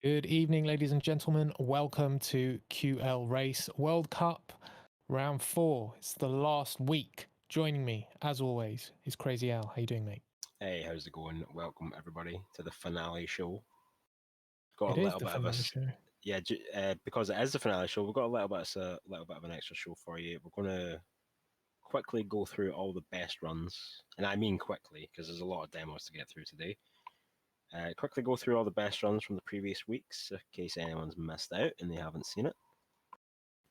Good evening, ladies and gentlemen. Welcome to QLRace World Cup Round 4. It's the last week. Joining me, as always, is Crazy Al. How you doing, mate? Hey, how's it going? Welcome everybody to the finale show. Got It a is little the bit of finale us, show. yeah, because it is the finale show. We've got a little bit of an extra show for you. We're gonna quickly go through all the best runs, and I mean quickly because there's a lot of demos to get through today. Quickly go through all the best runs from the previous weeks in case anyone's missed out and they haven't seen it,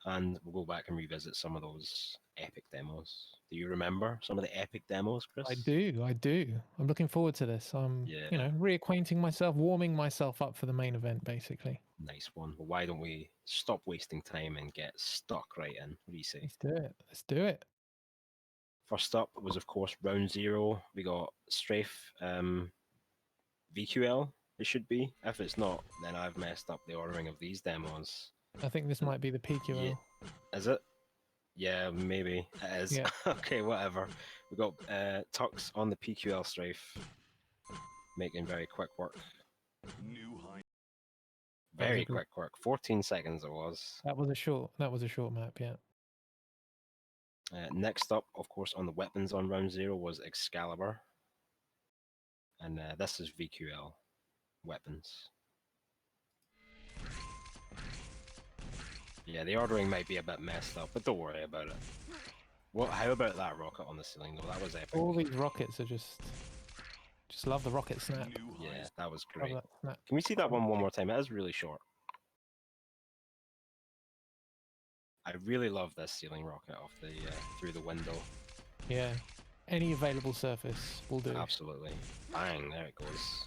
and we'll go back and revisit some of those epic demos. Do you remember some of the epic demos, I Chris? do. I'm looking forward to this. I'm, Yeah. reacquainting myself, warming myself up for the main event, basically. Nice one. Well, why don't we stop wasting time and get stuck right in? What do you say? Let's do it. Let's do it. First up was, of course, round zero. We got strafe VQL, it should be. If it's not, then I've messed up the ordering of these demos. I think this might be the PQL. Yeah, is it? Yeah, maybe it is. Yeah. Okay, whatever. We got Tux on the PQL strafe, making very quick work. Very quick work. 14 seconds it was. That was a short map, yeah. Next up, of course, on the weapons on round zero was Excalibur. And this is VQL weapons. Yeah, the ordering might be a bit messed up, but don't worry about it. What? How about that rocket on the ceiling though? That was epic. All these rockets are just love the rocket snap. Yeah, that was great. Love that snap. Can we see that one more time? It is really short. I really love this ceiling rocket off the through the window. Yeah, any available surface will do. Absolutely. Bang! There it goes.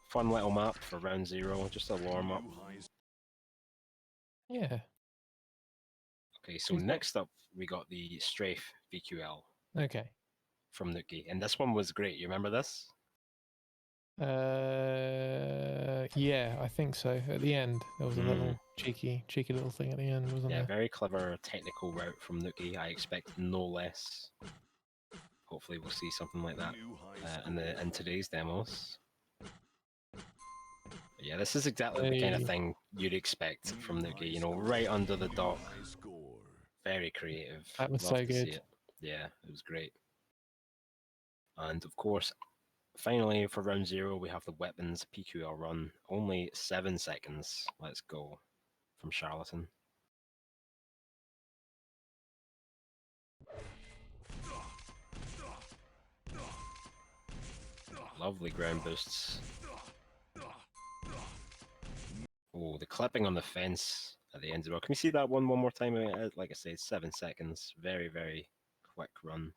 Fun little map for round zero, just a warm up. Yeah. Okay, so next up we got the strafe VQL. Okay. From Nuki, and this one was great. You remember this? Yeah, I think so. At the end, there was a little cheeky little thing at the end, wasn't there? Yeah, very clever technical route from Nuki. I expect no less. Hopefully, we'll see something like that in today's demos. But yeah, this is exactly the kind of thing you'd expect from Nuki. You know, right under the dock. Very creative. That was Love so to see good. it. Yeah, it was great. And of course, finally for round zero, we have the weapons PQL run. Only 7 seconds. Let's go from Charlatan. Lovely ground boosts. Oh, the clipping on the fence at the end as well. Can we see that one more time? Like I said, 7 seconds. Very, very quick run.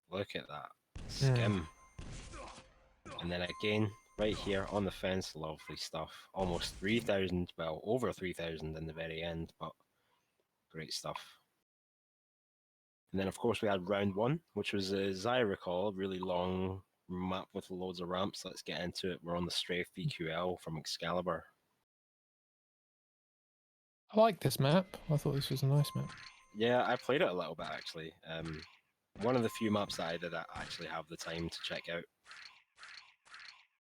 Look at that. Skim. And then again, right here on the fence, lovely stuff. Almost 3,000, well, over 3,000 in the very end, but great stuff. And then, of course, we had round one, which was, as I recall, a really long map with loads of ramps. Let's get into it. We're on the strafe VQL from Excalibur. I like this map. I thought this was a nice map. Yeah, I played it a little bit, actually. One of the few maps that I did actually have the time to check out.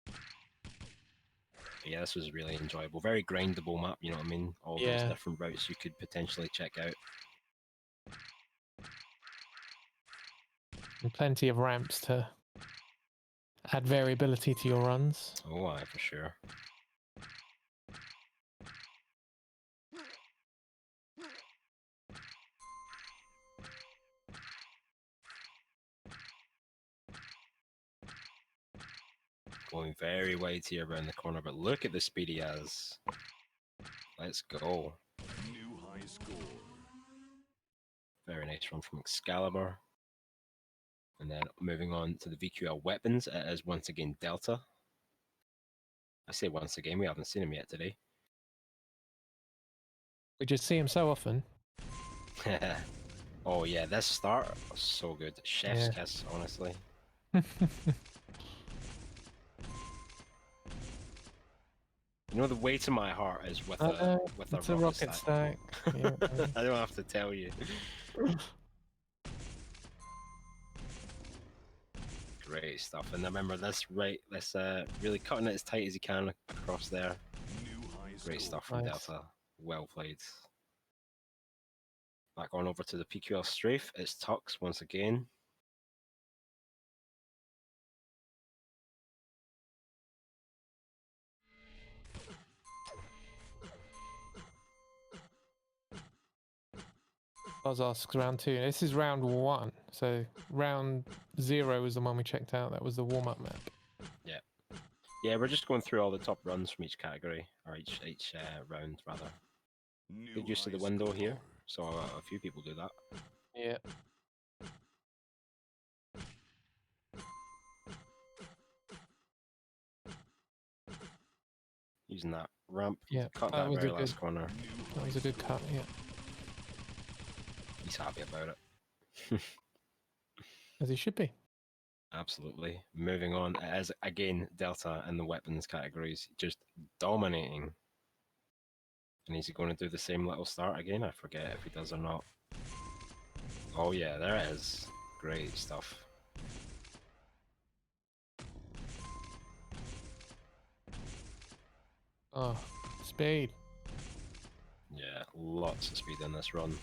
But yeah, this was really enjoyable. Very grindable map, you know what I mean? All those different routes you could potentially check out. And plenty of ramps to add variability to your runs. Oh, aye, for sure. Going very wide here around the corner, but look at the speed he has. Let's go. New high score. Very nice run from Excalibur. And then moving on to the VQL weapons, it is once again Delta. I say once again, we haven't seen him yet today. We just see him so often. Oh yeah, this start was so good. Chef's kiss, honestly. You know, the way to my heart is with a rocket stack. I don't have to tell you. Great stuff. And remember this, right? Let's really cutting it as tight as you can across there. Great stuff from Nice. Delta. Well played. Back on over to the PQL strafe. It's Tux once again. Buzz asks round 2. This is round 1. So round 0 was the one we checked out. That was the warm-up map. Yeah. Yeah, we're just going through all the top runs from each category, or each round, rather. Get used to the window here. So a few people do that. Yeah. Using that ramp. Yeah. Cut That that was very a good. last corner. That was a good cut. Yeah. He's happy about it. As he should be. Absolutely. Moving on, as again Delta in the weapons categories, just dominating. And is he going to do the same little start again? I forget if he does or not. Oh yeah, there it is. Great stuff. Oh, speed. Yeah, lots of speed in this run.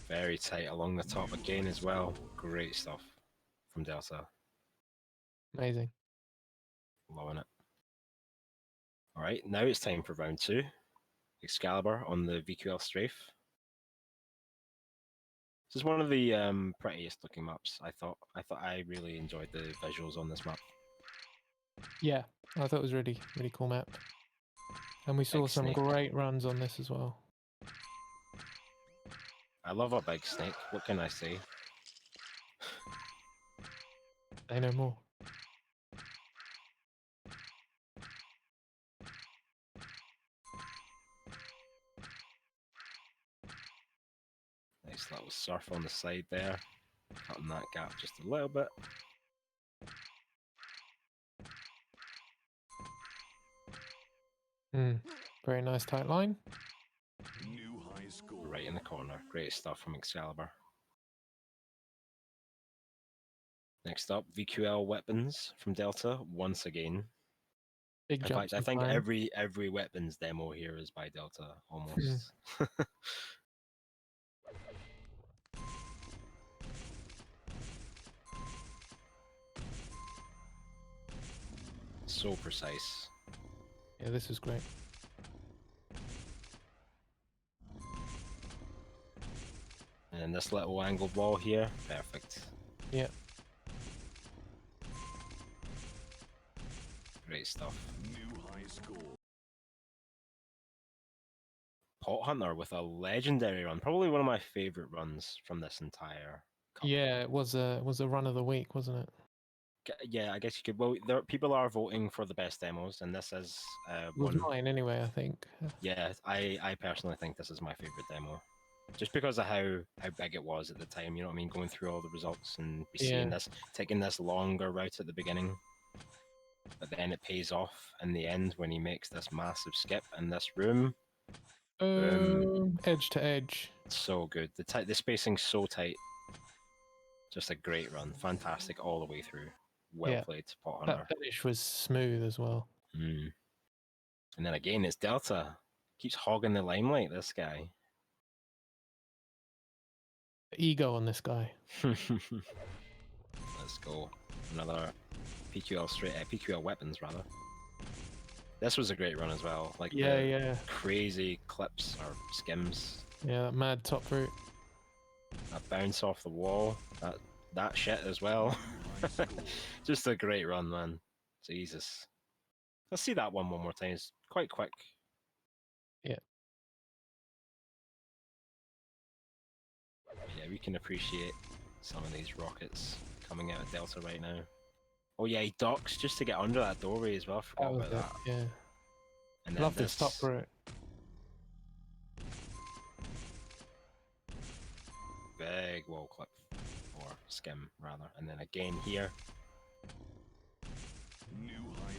Very tight along the top again as well. Great stuff from Delta. Amazing. Loving it. Alright, now it's time for round 2. Excalibur on the VQL strafe. This is one of the prettiest looking maps, I thought. I really enjoyed the visuals on this map. Yeah. I thought it was really cool map. And we saw Big some snake. great runs on this as well. I love a big snake. What can I say? Say no more. Nice little surf on the side there. Cutting that gap just a little bit. Very nice tight line. Right in the corner. Great stuff from Excalibur. Next up, VQL weapons from Delta once again. Big In jumps fact, I and think climb. every weapons demo here is by Delta almost. So precise. Yeah, this is great. And this little angled wall here, perfect. Yeah. Great stuff. Pot Hunter with a legendary run, probably one of my favorite runs from this entire cup. Yeah, it was a run of the week, wasn't it? Yeah, I guess you could. Well, people are voting for the best demos, and this is It was one. mine anyway, I think. Yeah, I personally think this is my favorite demo, just because of how big it was at the time. You know what I mean? Going through all the results and be seeing Yeah. this, taking this longer route at the beginning, but then it pays off in the end when he makes this massive skip in this room. Edge to edge. So good. The spacing's so tight. Just a great run. Fantastic all the way through. Well Yeah. played, Pot Hunter. That finish was smooth as well. And then again, it's Delta. Keeps hogging the limelight, this guy. Ego on this guy. Let's go. Another PQL weapons, rather. This was a great run as well. Like Yeah. crazy clips or skims. Yeah, that mad top route. That bounce off the wall. That shit as well. Just a great run, man. Jesus. Let's see that one more time. It's quite quick. Yeah. Yeah, we can appreciate some of these rockets coming out of Delta right now. Oh yeah, he docks just to get under that doorway as well. I forgot about that. Yeah. And then Love this top route. Big wall clip, or skim rather. And then again here.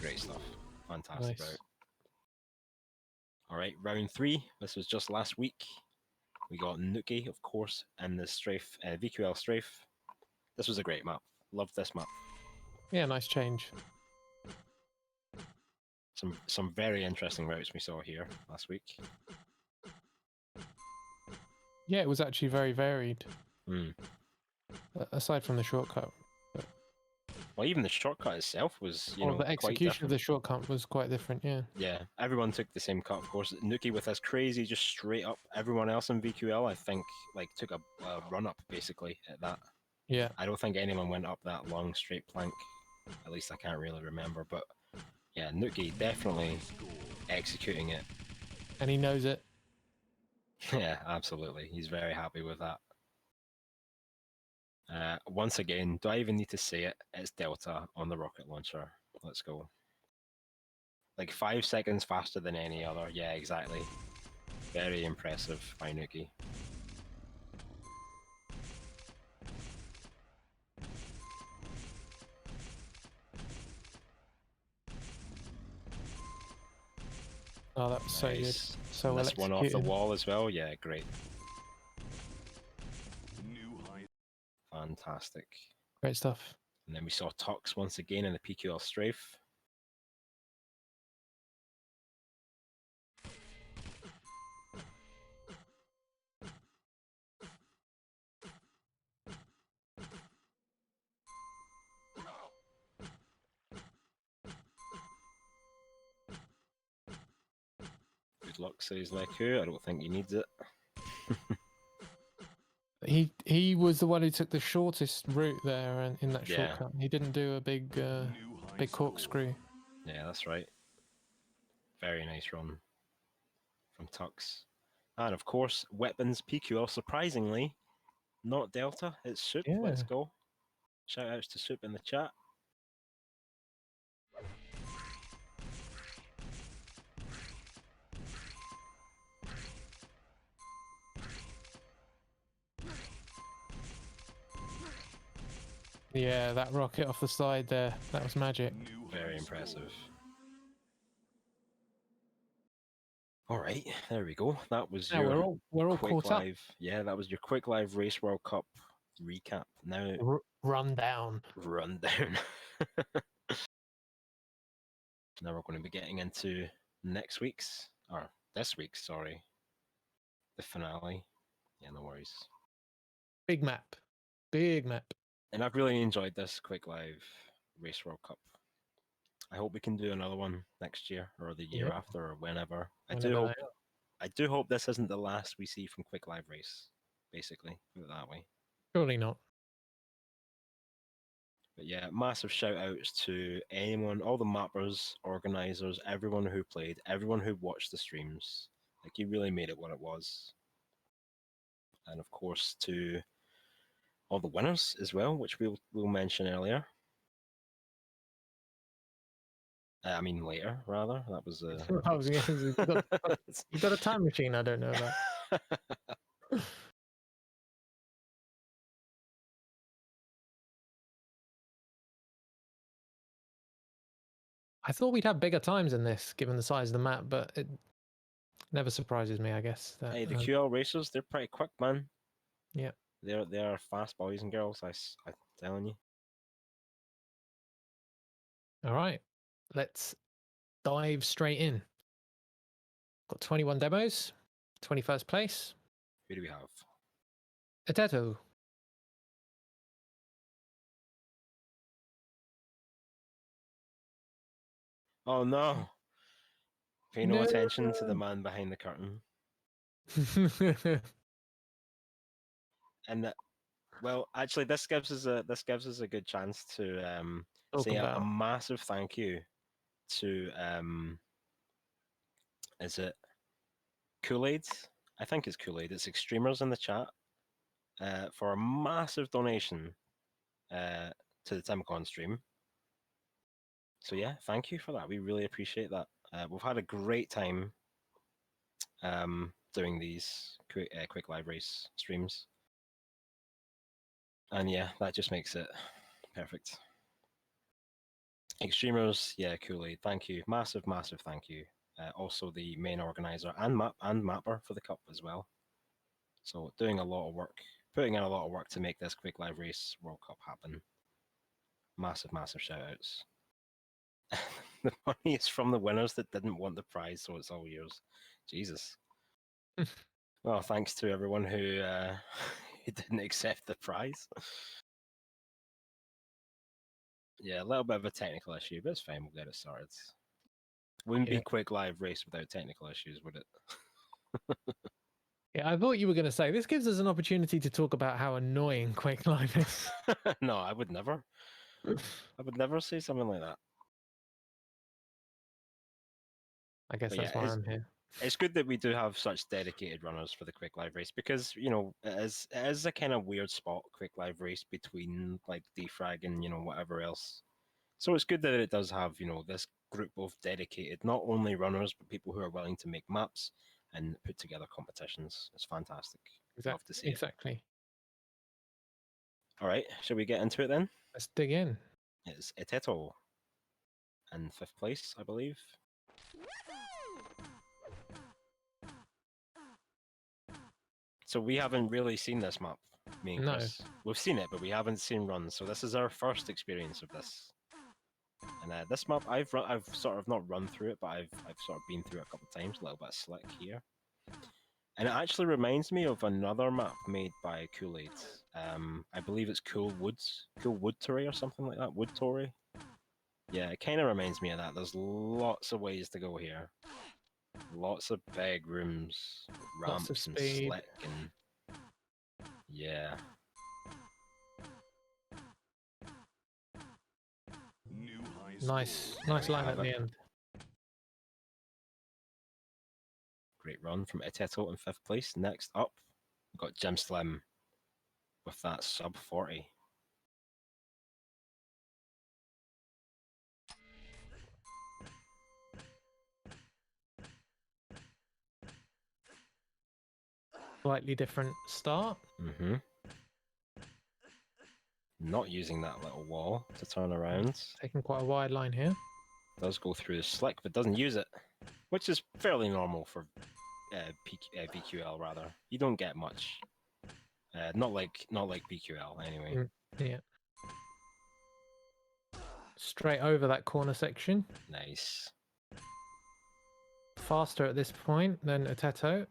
Great stuff. Fantastic Nice. route. Alright, round 3. This was just last week. We got Nuki, of course, and the strafe, VQL strafe. This was a great map. Loved this map. Yeah, nice change. Some very interesting routes we saw here last week. Yeah, it was actually very varied. Mm. Aside from the shortcut. Well, even the shortcut itself was, Or the quite execution of different. the shortcut was quite different, yeah. Yeah, everyone took the same cut, of course. Nuki with this crazy, just straight up. Everyone else in VQL, I think, like took a run up basically at that. Yeah. I don't think anyone went up that long straight plank. At least I can't really remember. But yeah, Nuki definitely executing it. And he knows it. Yeah, absolutely. He's very happy with that. Once again, do I even need to say it? It's Delta on the rocket launcher. Let's go. Like 5 seconds faster than any other. Yeah, exactly. Very impressive by Nuki. Oh, that was so good. Nice. So And well this one off the executed. wall as well. Yeah, great. Fantastic. Great stuff. And then we saw Tux once again in the PQL strafe. Good luck, says Leku. I don't think he needs it. He was the one who took the shortest route there and in that Yeah. shortcut. He didn't do a big corkscrew. Yeah, that's right. Very nice run from Tux. And of course, weapons PQL, surprisingly, not Delta, it's Soup. Yeah. Let's go. Shout outs to Soup in the chat. Yeah, that rocket off the side there, that was magic. Very impressive. All right, there we go. That was Now your we're all quick caught up. live. Yeah, that was your quick live race World Cup recap. Now Run down. rundown. Now we're going to be getting into next week's, or this week's, sorry, the finale. Yeah, no worries. Big map. Big map. And I've really enjoyed this quick live race World Cup. I hope we can do another one next year or the year Yep. after or whenever. Whenever I do hope this isn't the last we see from Quick Live Race, basically, put it that way. Surely not. But yeah, massive shout outs to anyone, all the mappers, organizers, everyone who played, everyone who watched the streams. Like, you really made it what it was. And of course, to all the winners as well, which we'll mention earlier. I mean, later, rather. That was I was going to say, you've got a time machine I don't know about. I thought we'd have bigger times in this, given the size of the map, but it never surprises me, I guess. That, Hey, the QL racers, they're pretty quick, man. Yeah. They are fast boys and girls, I'm telling you. All right. Let's dive straight in. Got 21 demos, 21st place. Who do we have? Ateto. Oh no! Pay no attention to the man behind the curtain. And well, actually, this gives us a good chance to say a massive thank you to is it Kool-Aid? I think it's Kool-Aid. It's Extremers in the chat for a massive donation to the Timcon stream. So yeah, thank you for that. We really appreciate that. We've had a great time doing these quick live race streams. And yeah, that just makes it perfect. Extremers, yeah, Kool-Aid, thank you. Massive, massive thank you. Also the main organizer and mapper for the cup as well. So doing a lot of work, putting in a lot of work to make this Quick Live Race World Cup happen. Massive, massive shout outs. The money is from the winners that didn't want the prize, so it's all yours. Jesus. Well, thanks to everyone who who didn't accept the prize. Yeah, a little bit of a technical issue, but it's fine. We'll get it sorted. Wouldn't be Quick Live Race without technical issues, would it? Yeah, I thought you were going to say this gives us an opportunity to talk about how annoying Quake Live is. No, I would never. I would never say something like that. I guess But that's yeah, why I'm here. it's good that we do have such dedicated runners for the Quick Live Race because, you know, it is a kind of weird spot, Quick Live Race, between like defrag and, you know, whatever else. So it's good that it does have, you know, this group of dedicated, not only runners, but people who are willing to make maps and put together competitions. It's fantastic. Love to see it. Exactly. All right, shall we get into it then? Let's dig in. It's Eteto in 5th place, I believe. So we haven't really seen this map, me and No. Chris. We've seen it, but we haven't seen runs. So this is our first experience of this. And this map, I've sort of not run through it, but I've sort of been through it a couple of times. A little bit slick here, and it actually reminds me of another map made by Kool-Aid. I believe it's Cool Wood Tory or something like that. Wood Tory. Yeah, it kind of reminds me of that. There's lots of ways to go here. Lots of big rooms, ramps, Lots of and speed. slick, and yeah. Nice There we line have at the it. end. Great run from Eteto in 5th place. Next up, we've got Jim Slim with that sub 40. Slightly different start. Mm-hmm. Not using that little wall to turn around. Taking quite a wide line here. Does go through the slick, but doesn't use it, which is fairly normal for VQL rather. You don't get much. Not like BQL anyway. Yeah. Straight over that corner section. Nice. Faster at this point than Eteto.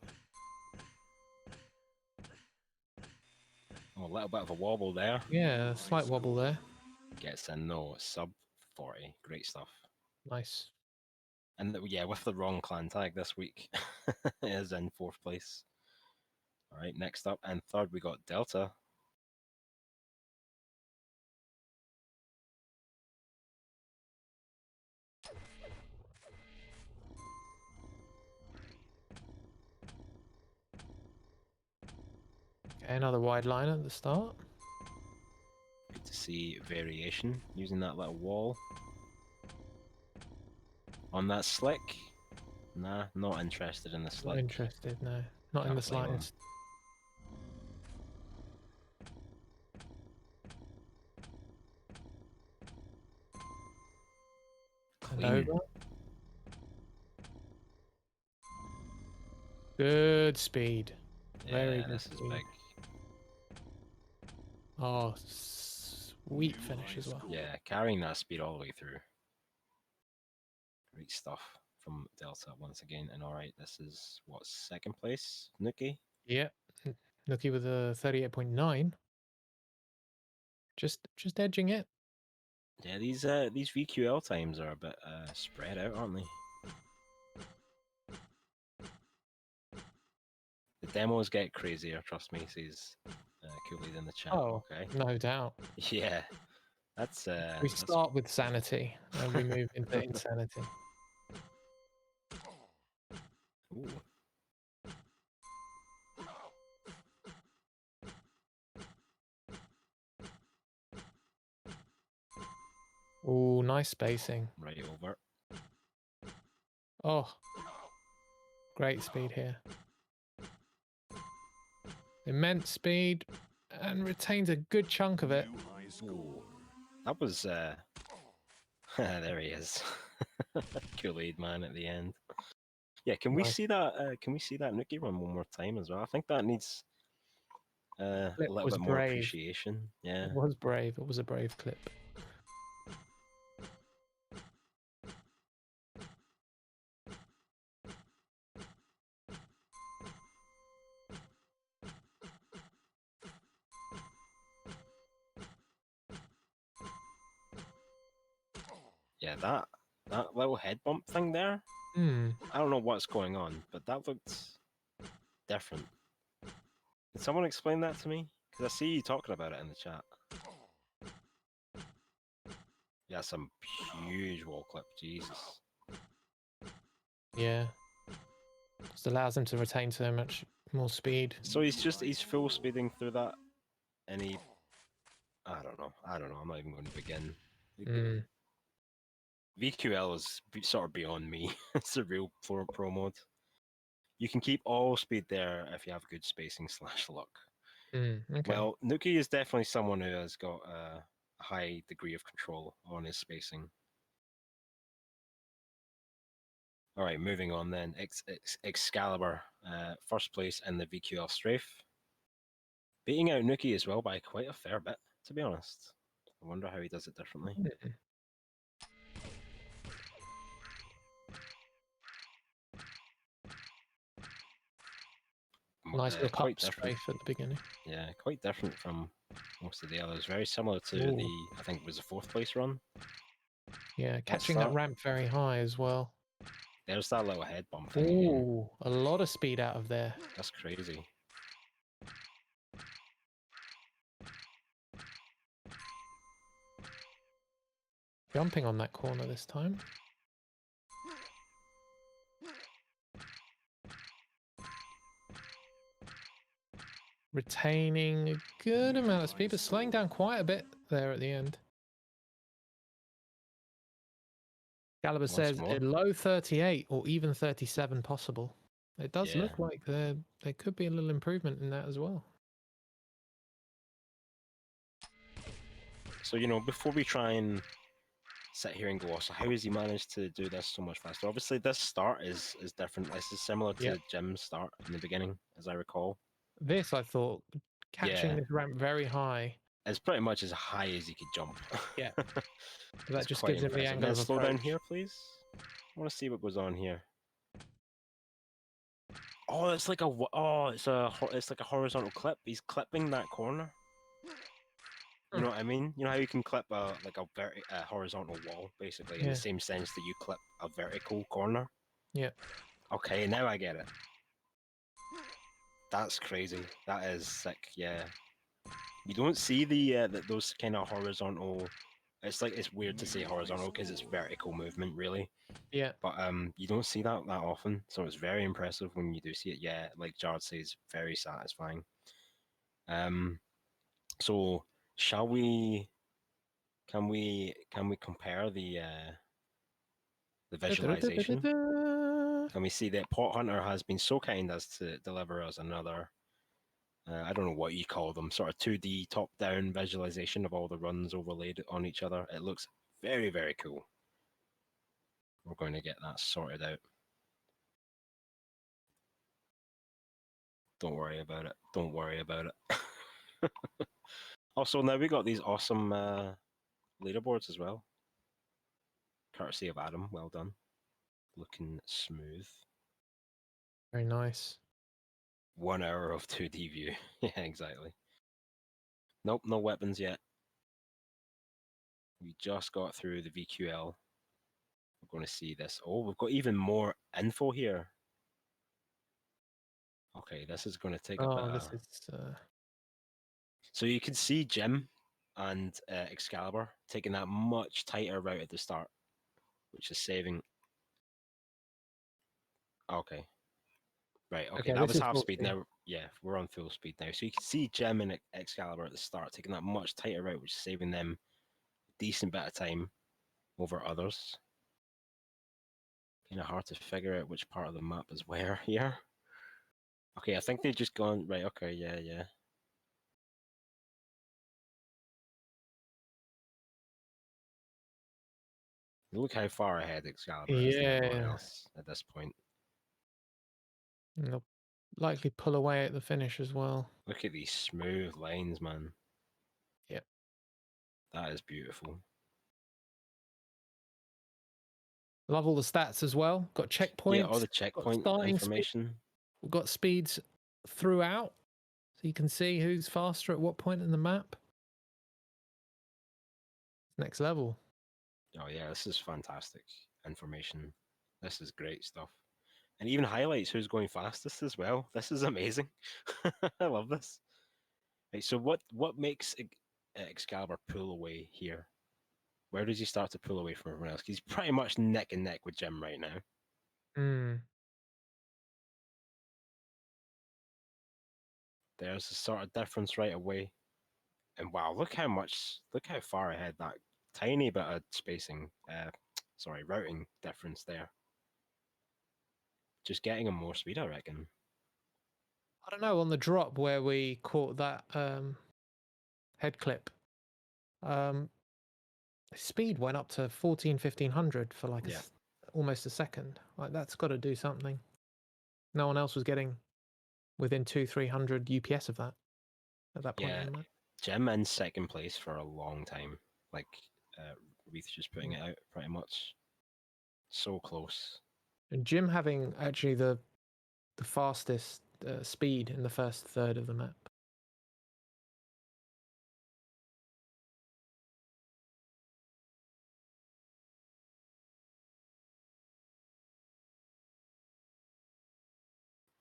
Oh, a little bit of a wobble there. Yeah, slight wobble there. Gets in no sub 40. Great stuff. Nice. And yeah, with the wrong clan tag this week, it is in 4th place. All right, next up and 3rd we got Delta. Okay, another wide line at the start. Good to see variation using that little wall. On that slick. Nah, not interested in the slick. Not interested, no. Not in Can't the blame him. slightest. And Clean. over. Good speed. Very good This is speed. big. Oh, sweet finish as well. Yeah, carrying that speed all the way through. Great stuff from Delta once again. And all right, this is what, 2nd place, Nuki? Yeah. Nookie with a 38.9. Just edging it. Yeah, these VQL times are a bit spread out, aren't they? The demos get crazier, trust me, says Kool-Aid in the chat. Oh, okay. no doubt. Yeah, that's We start with sanity and we move into insanity. Ooh. Oh, nice spacing. Right over. Oh, great speed here. Immense speed and retains a good chunk of it. Ooh. That was there he is. Kool-Aid man at the end. Yeah, can we Nice. see that? Can we see that Nuki run one more time as well? I think that needs A Clip little was bit more brave. appreciation. Yeah. It was brave. It was a brave clip. Yeah, that little head bump thing there. Hmm. I don't know what's going on, but that looked different. Can someone explain that to me? Because I see you talking about it in the chat. Yeah, some huge wall clip. Jesus. Yeah. Just allows him to retain so much more speed. So he's full speeding through that, and he. I don't know. I'm not even going to begin. Hmm. VQL is sort of beyond me. It's a real pro mode. You can keep all speed there if you have good spacing / luck. Okay. Well, Nuki is definitely someone who has got a high degree of control on his spacing. All right, moving on then. Excalibur, first place in the VQL strafe. Beating out Nuki as well by quite a fair bit, to be honest. I wonder how he does it differently. Nice look up Different. strafe at the beginning. Yeah, quite different from most of the others. Very similar to Ooh. the, I think it was the fourth place run. Yeah, catching that ramp very high as well. There's that little head bump thing again. Ooh, a lot of speed out of there. That's crazy. Jumping on that corner this time. Retaining a good amount of speed, but slowing down quite a bit there at the end. Excalibur says a low 38 or even 37 possible. It does look like there could be a little improvement in that as well. So, before we try and sit here and go, so how has he managed to do this so much faster? Obviously, this start is different. This is similar to Jim's start in the beginning, as I recall. This, I thought, catching this ramp very high. It's pretty much as high as he could jump. Yeah. That just gives him the angle then of slow approach. down here, please. I want to see what goes on here. Oh, it's like it's like a horizontal clip. He's clipping that corner. You know what I mean? You know how you can clip a horizontal wall, basically, in the same sense that you clip a vertical corner? Yeah. Okay, now I get it. That's crazy. That is sick, yeah. You don't see those kind of horizontal... It's weird to say horizontal because it's vertical movement, really. Yeah. But you don't see that often, so it's very impressive when you do see it. Yeah, like Jared says, very satisfying. So shall we... Can we compare the visualization? Can we see that Pot Hunter has been so kind as to deliver us another, I don't know what you call them, sort of 2D top-down visualization of all the runs overlaid on each other. It looks very, very cool. We're going to get that sorted out. Don't worry about it. Don't worry about it. Also, now we got these awesome leaderboards as well. Courtesy of Adam. Well done. Looking smooth. Very nice. 1 hour of 2D view. Yeah, exactly. Nope, no weapons yet. We just got through the VQL. We're going to see this. Oh, we've got even more info here. Okay, this is going to take a bit of... This is... So you can see Jim and Excalibur taking that much tighter route at the start, which is saving... Okay. Right, okay, that was half speed. Now, yeah, we're on full speed now. So you can see Jim and Excalibur at the start taking that much tighter route, which is saving them a decent bit of time over others. Kind of hard to figure out which part of the map is where here. Okay, I think they've just gone... Right, okay, yeah. Look how far ahead Excalibur is than everyone else at this point. Nope. likely pull away at the finish as well. Look at these smooth lines, man. Yep. That is beautiful. Love all the stats as well. Got checkpoints. Yeah, all the got checkpoint starting speed. information. We've got speeds throughout, so you can see who's faster at what point in the map. Next level. Oh yeah, this is fantastic information. This is great stuff. And even highlights who's going fastest as well. This is amazing. I love this. Right, so what makes Excalibur pull away here? Where does he start to pull away from everyone else? He's pretty much neck and neck with Jim right now. Mm. There's a sort of difference right away. And wow, look how far ahead that tiny bit of spacing, routing difference there. Just getting him more speed, I reckon. I don't know, on the drop where we caught that head clip, speed went up to 1500 for like Yeah. almost a second. Like, that's got to do something. No one else was getting within 200-300 UPS of that at that point Yeah, in the map. Jim in second place for a long time. Like, Reith's just putting it out pretty much. So close. And Jim having actually the fastest speed in the first third of the map.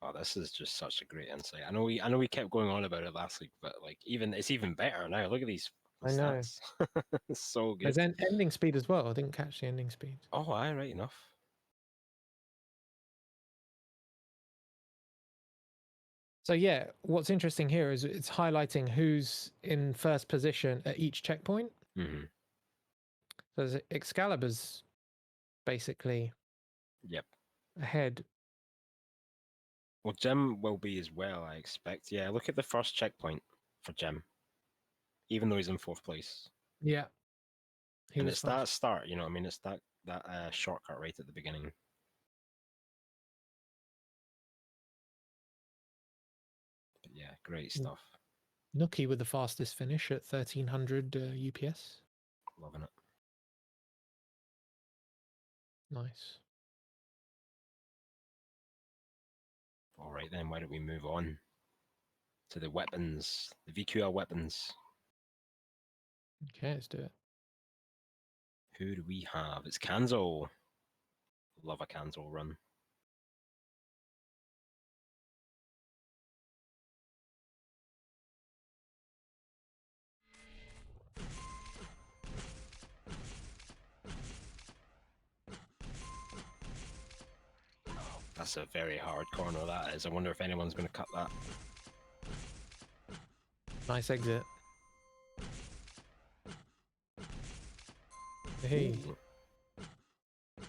Oh, this is just such a great insight. I know we kept going on about it last week, but like it's even better now. Look at these I know. stats. It's so good. There's ending speed as well. I didn't catch the ending speed. Oh, aye, right enough. So yeah, what's interesting here is it's highlighting who's in first position at each checkpoint. Mm-hmm. So Excalibur's basically Yep. ahead. Well, Jim will be as well, I expect. Yeah, look at the first checkpoint for Jim, even though he's in fourth place. Yeah. And it's that start, you know what I mean? It's that shortcut right at the beginning. But yeah, great stuff. Nookie with the fastest finish at 1300 UPS. Loving it. Nice. All right then, why don't we move on to the weapons, the VQL weapons. Okay, let's do it. Who do we have? It's Kanzo. Love a Kanzo run. That's a very hard corner, that is. I wonder if anyone's going to cut that. Nice exit. Hey. Ooh.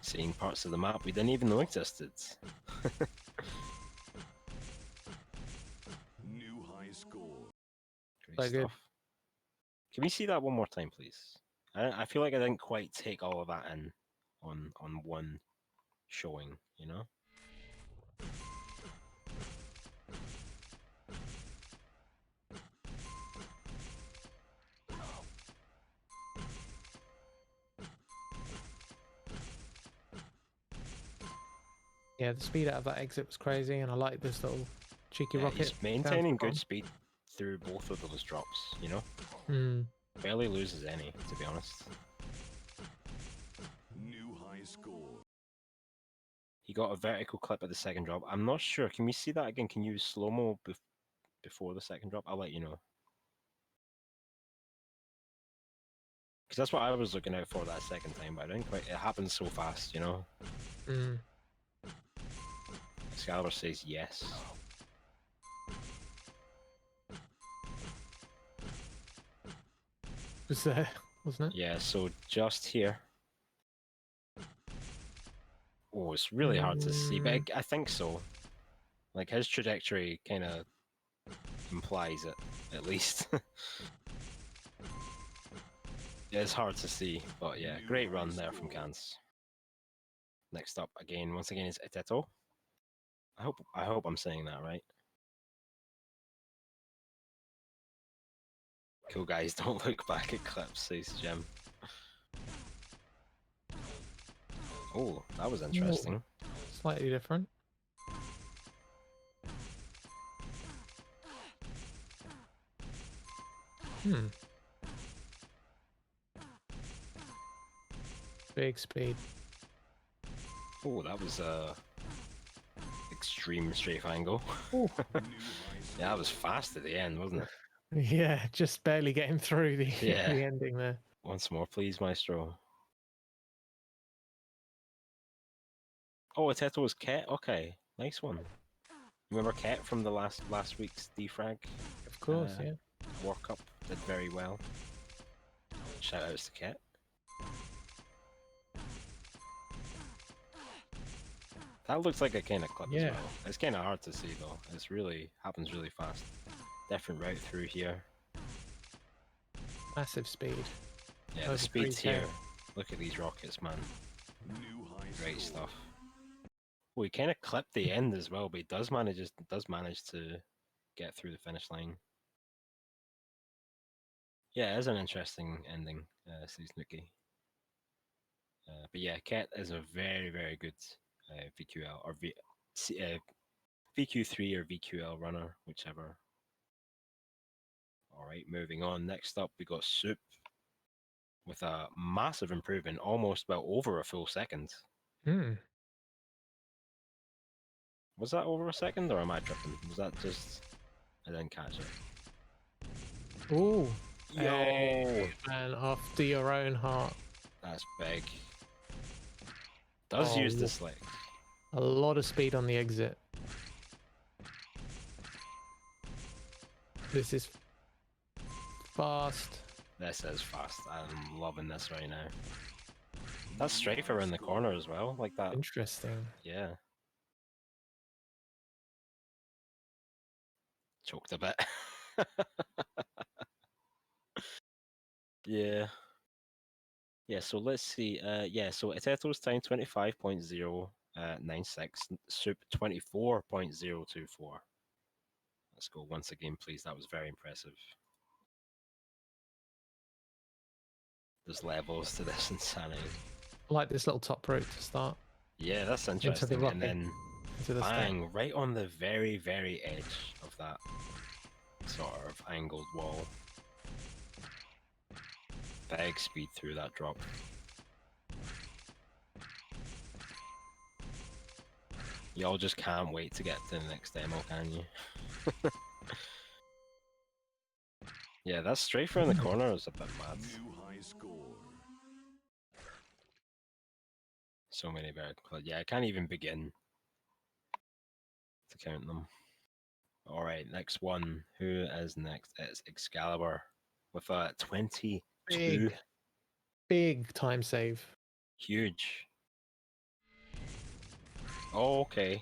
Seeing parts of the map we didn't even know existed. New high score. Great So stuff. Can we see that one more time, please? I feel like I didn't quite take all of that in on one showing, you know? Yeah, the speed out of that exit was crazy, and I like this little cheeky rocket. He's maintaining good speed through both of those drops, you know? Barely loses any, to be honest. New high score. He got a vertical clip at the second drop. I'm not sure. Can we see that again? Can you use slow-mo before the second drop? I'll let you know. Because that's what I was looking out for that second time, but I didn't quite... It happens so fast, you know? Excalibur says yes. Was there, wasn't it? Yeah, so just here. Oh, it's really hard to see, but I think so. Like, his trajectory kind of implies it, at least. Yeah, it's hard to see, but yeah, great run there from Cans. Next up, once again, is Eteto. I hope I'm saying that right. Cool guys, don't look back at clips, says Jim. Oh, that was interesting. Slightly different. Big speed. Oh, that was extreme strafe angle. Ooh. Yeah, that was fast at the end, wasn't it? Yeah, just barely getting through the Yeah. the ending there. Once more, please, Maestro. Oh, Ateto was Ket? Okay, nice one. Remember Ket from the last week's defrag? Of course, yeah. World Cup did very well. Shout outs to Ket. That looks like a kind of clip as Yeah. well. It's kind of hard to see though. It's really happens really fast. Different route through here. Massive speed. Yeah, Over the speeds 3K. here. Look at these rockets, man. Great stuff. Well, he kind of clipped the end as well, but he does manage to get through the finish line. Yeah, it is an interesting ending, says Nuki. But yeah, Ket is a very, very good VQL or VQ3 or VQL runner, whichever. All right, moving on. Next up, we got Soup with a massive improvement, almost well over a full second. Was that over a second, or am I tripping? Was that just... I didn't catch it. Ooh. Yo! Hey, man, after your own heart. That's big. Does Oh, use the slick. A lot of speed on the exit. This is fast. This is fast. I'm loving this right now. That's strafe around the corner as well, like that. Interesting. Yeah. Choked a bit. Yeah. Yeah, so let's see. Yeah, so Eteto's time 25.096, Soup 24.024. Let's go once again, please. That was very impressive. There's levels to this insanity. I like this little top route to start. Yeah, that's Into the interesting. rocket. And then Into the stack. bang, right on the very, very edge of that sort of angled wall. Big speed through that drop. Y'all just can't wait to get to the next demo, can you? Yeah, that strafe around the corner is a bit mad. So many very close. Yeah, I can't even begin to count them. Alright, next one. Who is next? It's Excalibur with a 22. Big time save. Huge. Oh, okay.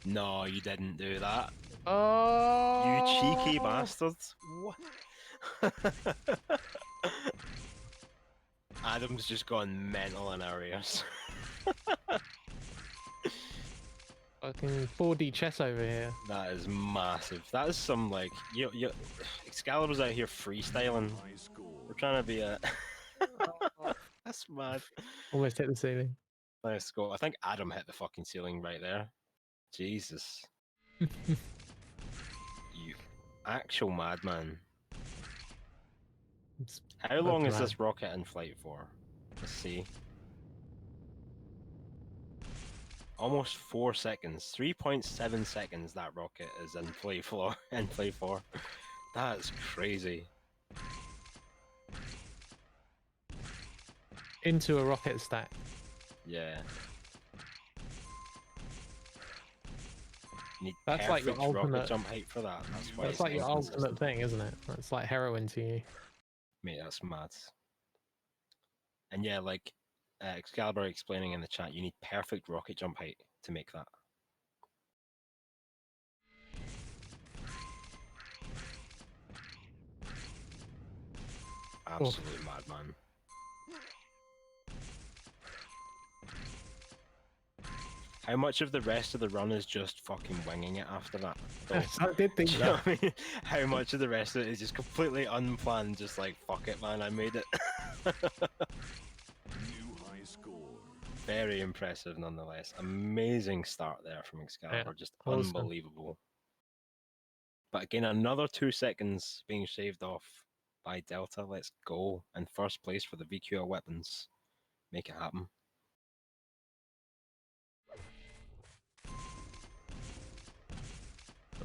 No, you didn't do that. Oh! You cheeky bastard. What? Adam's just gone mental in arrears. Fucking 4D chess over here. That is massive. That is some, like, you Excalibur's out here freestyling. We're trying to be a... That's mad. Almost hit the ceiling. Let's go. I think Adam hit the fucking ceiling right there. Jesus. You actual madman. How long is this rocket in flight for? Let's see. Almost 4 seconds. 3.7 seconds that rocket is in play for. That's crazy. Into a rocket stack. Yeah. Need That's like your perfect rocket ultimate jump height for that. That's why That's it's like your inconsistent. ultimate thing, isn't it? It's like heroin to you. Mate, that's mad. And yeah, like Excalibur explaining in the chat, you need perfect rocket jump height to make that. Absolute madman. How much of the rest of the run is just fucking winging it after that? Though? I did think Do you know that. what I mean? How much of the rest of it is just completely unplanned, just like, fuck it, man, I made it. New high score. Very impressive nonetheless. Amazing start there from Excalibur, just awesome. unbelievable. But again, another 2 seconds being shaved off by Delta. Let's go. And first place for the VQL weapons. Make it happen.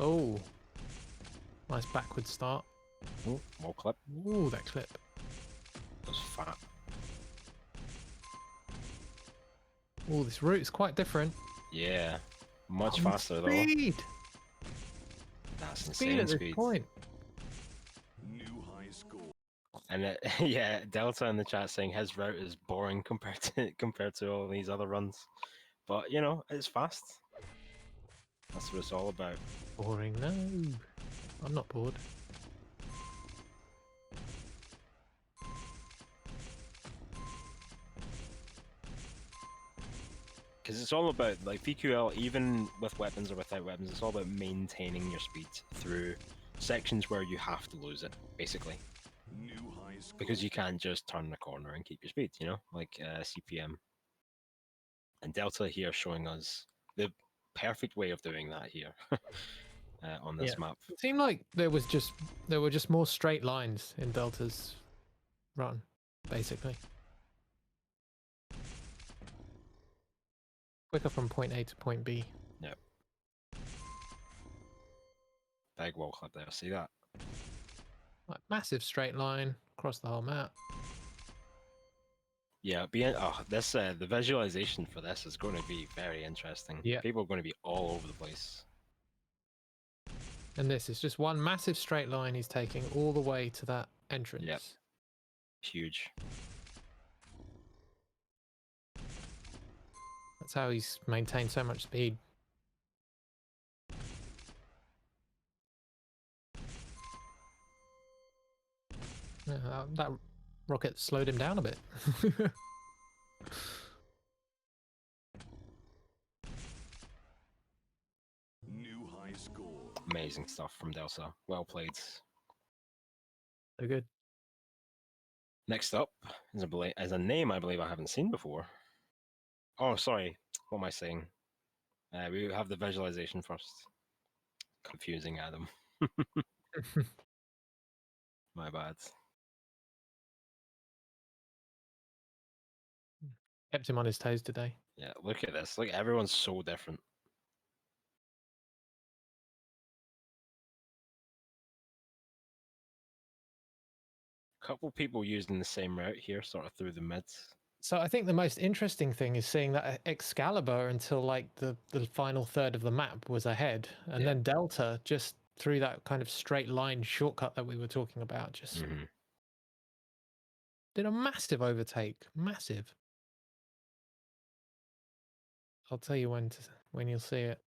Oh, nice backward start. Oh, more clip. Ooh, that clip. Was fat. Oh, this route is quite different. Yeah. Much Oh, faster though. speed! That's Speed insane at this speed. point. New high score. And yeah, Delta in the chat saying his route is boring compared to all these other runs. But you know, it's fast. That's what it's all about. Boring, no. I'm not bored. Because it's all about, like, VQL, even with weapons or without weapons, it's all about maintaining your speed through sections where you have to lose it, basically. New high score. Because you can't just turn the corner and keep your speed, you know, like CPM. And Delta here showing us the perfect way of doing that here on this map. It seemed like there were just more straight lines in Delta's run, basically. Quicker from point A to point B. Yep. Big wall clip there, see that? Like massive straight line across the whole map. Yeah, this the visualization for this is going to be very interesting. Yeah. People are going to be all over the place. And this is just one massive straight line he's taking all the way to that entrance. Yep. Huge. That's how he's maintained so much speed. Yeah, that rocket slowed him down a bit. New high score. Amazing stuff from Delta. Well played. So good. Next up is a name I believe I haven't seen before. Oh, sorry. What am I saying? We have the visualization first. Confusing Adam. My bad. Kept him on his toes today. Yeah, look at this. Look, everyone's so different. Couple people using the same route here, sort of through the mids. So I think the most interesting thing is seeing that Excalibur until like the final third of the map was ahead, and then Delta just through that kind of straight line shortcut that we were talking about, just did a massive overtake, massive. I'll tell you when you'll see it.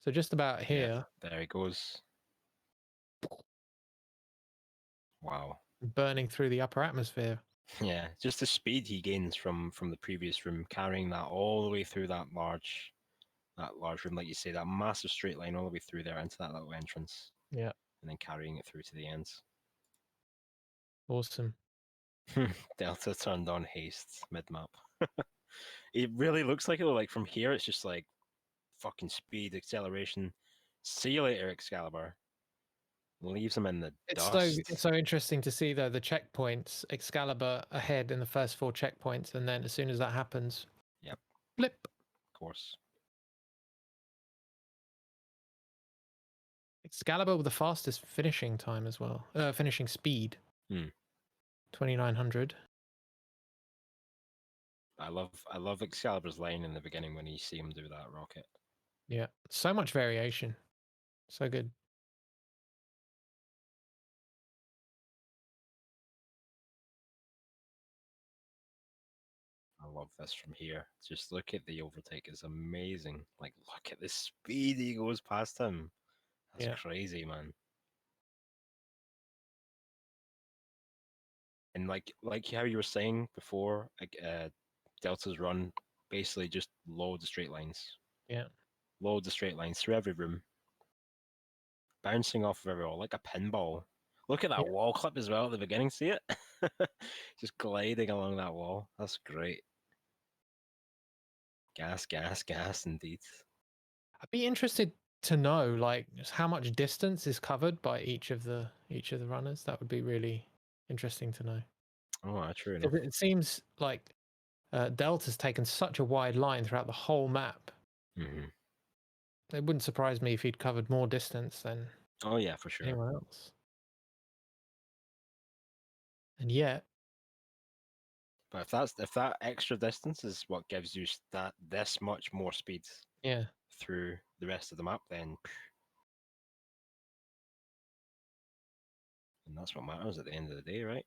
So just about here, there he goes. Wow. burning through the upper atmosphere. Yeah, just the speed he gains from the previous room, carrying that all the way through that large room, like you say, that massive straight line all the way through there into that little entrance. Yeah. And then carrying it through to the ends. Awesome. Delta turned on haste mid-map. It really looks like it. Like from here, it's just like fucking speed, acceleration. See you later, Excalibur. Leaves him in the dust. It's so interesting to see though the checkpoints. Excalibur ahead in the first 4 checkpoints, and then as soon as that happens, Yep, blip. of course. Excalibur with the fastest finishing time as well. Finishing speed. 2900. I love Excalibur's line in the beginning when you see him do that rocket. Yeah, so much variation. So good. I love this from here. Just look at the overtake. It's amazing. Like, look at the speed he goes past him. That's crazy, man. And like how you were saying before, like Delta's run basically just loads of straight lines. Yeah. Loads of straight lines through every room. Bouncing off of every wall like a pinball. Look at that Yeah. wall clip as well at the beginning, see it? Just gliding along that wall. That's great. Gas, gas, gas indeed. I'd be interested to know like just how much distance is covered by each of the runners. That would be really interesting to know. Oh, true enough. 'Cause it seems like Delta's taken such a wide line throughout the whole map. Hmm. It wouldn't surprise me if he'd covered more distance than Oh yeah, for sure. anyone else. And yet, But if that extra distance is what gives you this much more speed yeah, through the rest of the map, then and that's what matters at the end of the day, right?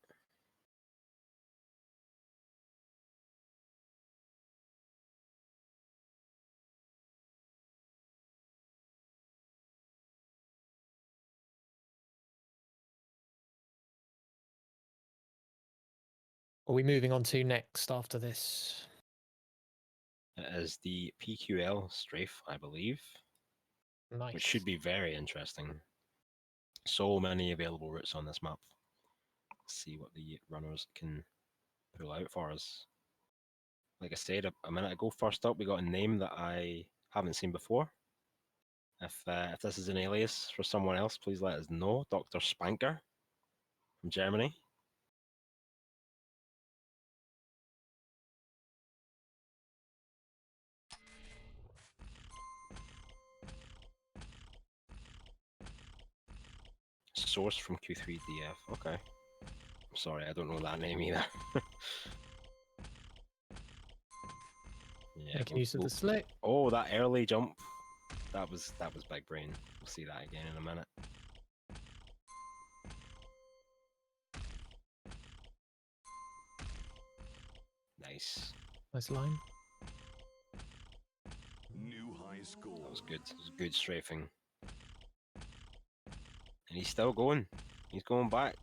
what are we moving on to next after this? It is the PQL strafe, I believe, Nice. which should be very interesting. So many available routes on this map. Let's see what the runners can pull out for us. Like I said a minute ago, first up we got a name that I haven't seen before. If this is an alias for someone else, please let us know. Dr. Spanker from Germany. Source from Q3DF. Okay. I'm sorry, I don't know that name either. Yeah. Making use of the slick. Oh, that early jump. That was big brain. We'll see that again in a minute. Nice. Nice line. New high score. That was good. It was good strafing. And he's still going. He's going back.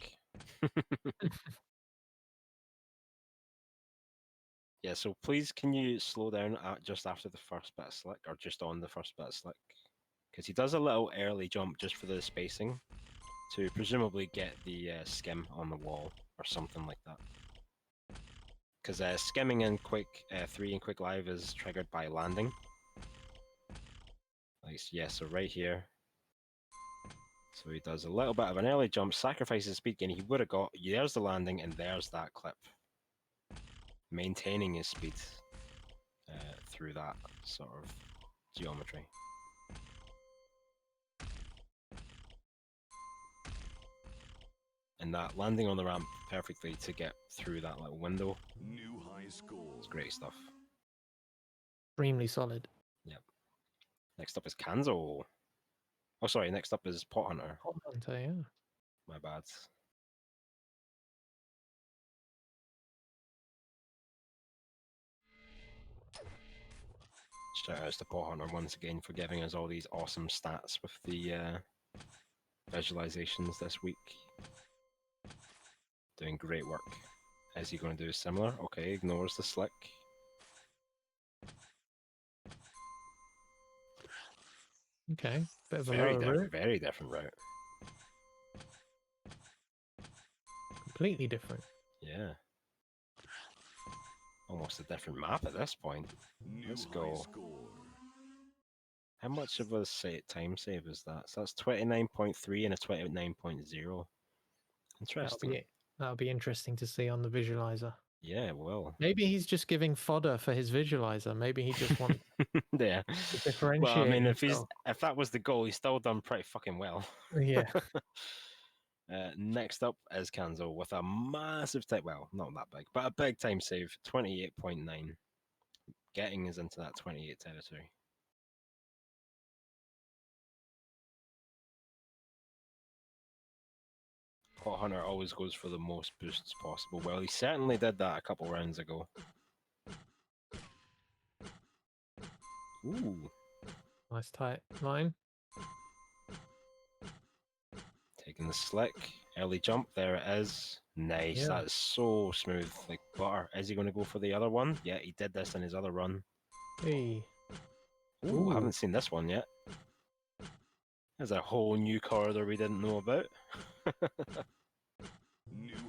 Yeah, so please can you slow down at just after the first bit of slick, or just on the first bit of slick? Because he does a little early jump just for the spacing to presumably get the skim on the wall or something like that. Because skimming in quick 3 and quick live is triggered by landing. Like, yeah, so right here. So he does a little bit of an early jump, sacrifices speed gain. He would have got, there's the landing, and there's that clip. Maintaining his speed through that sort of geometry. And that landing on the ramp perfectly to get through that little window. New high score. It's great stuff. Extremely solid. Yep. Next up is Kanzo. Oh, sorry. Next up is Pot Hunter. Pot Hunter, yeah. My bad. Shout outs to Pot Hunter once again for giving us all these awesome stats with the visualizations this week. Doing great work. Is he going to do similar? Okay, ignores the slick. Okay. Bit of a lower route. Very different route. Completely different. Yeah. Almost a different map at this point. New Let's high go. score. How much of a time save is that? So that's 29.3 and a 29.0. Interesting. That'll be interesting to see on the visualizer. Yeah, well. Maybe he's just giving fodder for his visualizer. Maybe he just wants Yeah. to differentiate. Well, I mean, himself. if that was the goal, he's still done pretty fucking well. Yeah. Next up is Kanzo with a massive time. Well, not that big, but a big time save, 28.9. Getting us into that 28 territory. Pot Hunter always goes for the most boosts possible. Well, he certainly did that a couple rounds ago. Ooh. Nice tight line. Taking the slick. Early jump, there it is. Nice, Yeah. that is so smooth, like butter. Is he going to go for the other one? Yeah, he did this in his other run. Hey. Ooh, Ooh. haven't seen this one yet. There's a whole new corridor we didn't know about.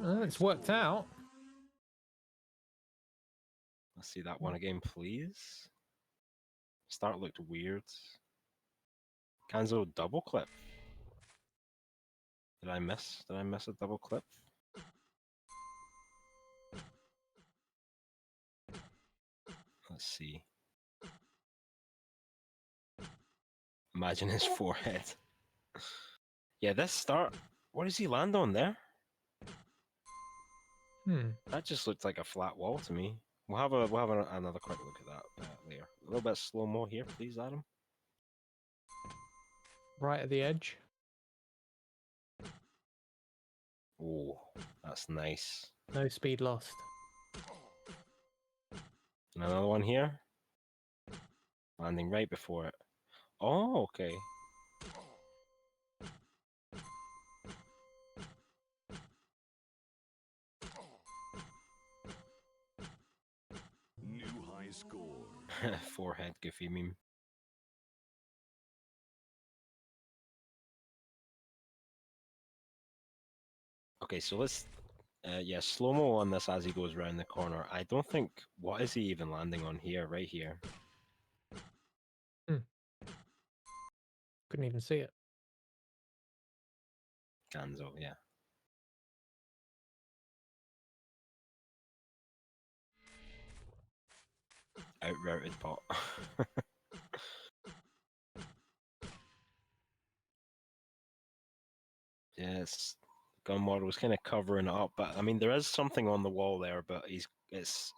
It's worked out. Let's see that one again, please. Start looked weird. Kanzo double clip. Did I miss? Did I miss a double clip? Let's see. Imagine his forehead. Yeah, this start. What does he land on there? That just looked like a flat wall to me. We'll have another quick look at that later. A little bit slow mo here, please, Adam. Right at the edge. Oh, that's nice. No speed lost. And another one here. Landing right before it. Oh, okay. New high score. Forehead goofy meme. Okay, so let's yeah, slow-mo on this as he goes around the corner. I don't think, what is he even landing on here, right here? Couldn't even see it. Ganzo, yeah. Out-routed pot. Yes, gun model is kind of covering it up, but I mean, there is something on the wall there, but it's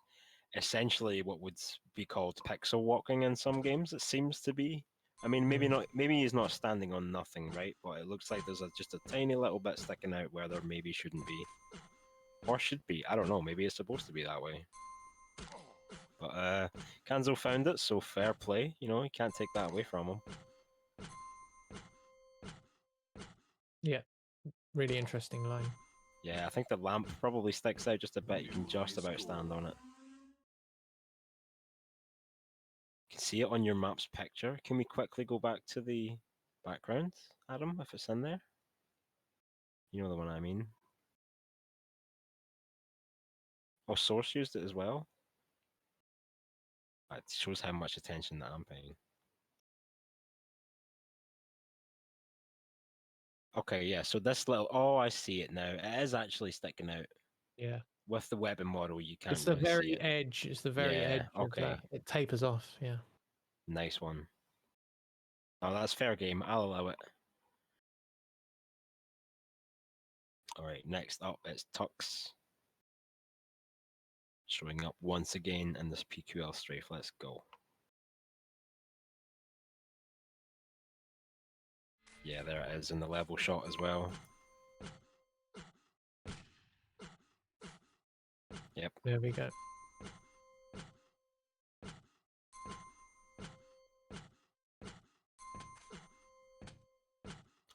essentially what would be called pixel walking in some games, it seems to be. I mean, maybe not. Maybe he's not standing on nothing, right? But it looks like there's just a tiny little bit sticking out where there maybe shouldn't be, or should be. I don't know. Maybe it's supposed to be that way. But Kanzo found it, so fair play. You know, you can't take that away from him. Yeah. Really interesting line. Yeah, I think the lamp probably sticks out just a bit. You can just about stand on it. You can see it on your map's picture. Can we quickly go back to the background, Adam, if it's in there? You know the one I mean. Oh, Source used it as well. It shows how much attention that I'm paying. Okay, yeah, so this little... Oh, I see it now. It is actually sticking out. Yeah. With the weapon model, you can't It's the really see very it. edge. It's the very Yeah, edge of okay. that. It tapers off. Yeah. Nice one. Oh, that's fair game. I'll allow it. Alright, next up it's Tux. Showing up once again in this PQL strafe. Let's go. Yeah, there it is in the level shot as well. Yep. There we go.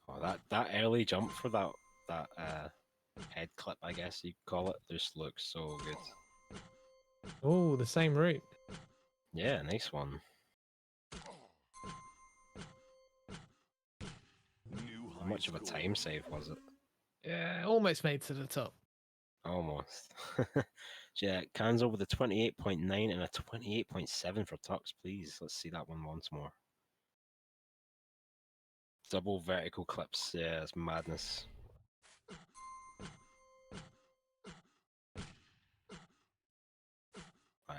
Oh, that early jump for that head clip, I guess you call it, just looks so good. Oh, the same route. Yeah, nice one. How much of a time save was it? Yeah, almost made to the top. Almost. Yeah, Kanzo with a 28.9 and a 28.7 for Tux, please. Let's see that one once more. Double vertical clips, yeah, it's madness.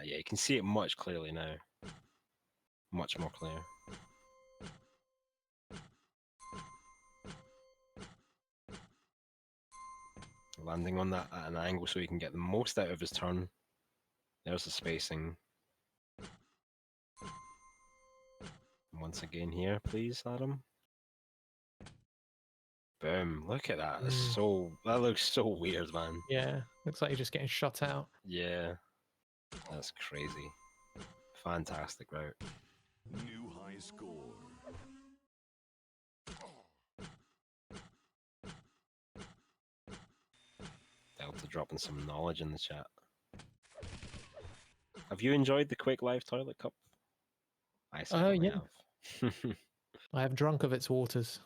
Yeah, you can see it much clearly now. Much more clear. Landing on that at an angle so he can get the most out of his turn. There's the spacing. Once again here, please, Adam. Boom, look at that. That looks so weird, man. Yeah, looks like you're just getting shot out. Yeah, that's crazy. Fantastic route. New high score. dropping some knowledge in the chat. Have you enjoyed the Quake Live Toilet Cup? I certainly Yeah. have. I have drunk of its waters.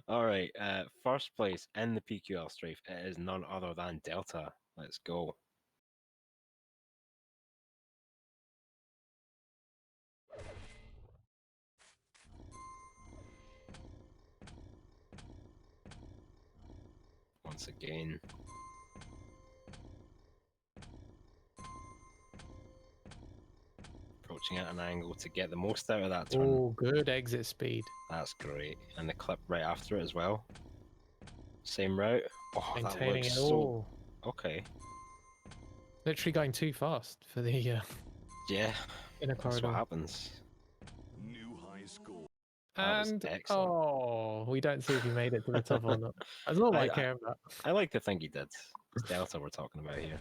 All right, first place in the PQL strafe, it is none other than Delta. Let's go. Once again. Approaching at an angle to get the most out of that turn. Oh, good exit speed. That's great. And the clip right after it as well. Same route. Oh, that Maintaining looks it so... all. Okay. Literally going too fast for the Yeah, inner that's what corridor. happens. New high score. That was And excellent. oh, we don't see if he made it to the top or not. That's all I care about. I like to think he did. It's Delta we're talking about here.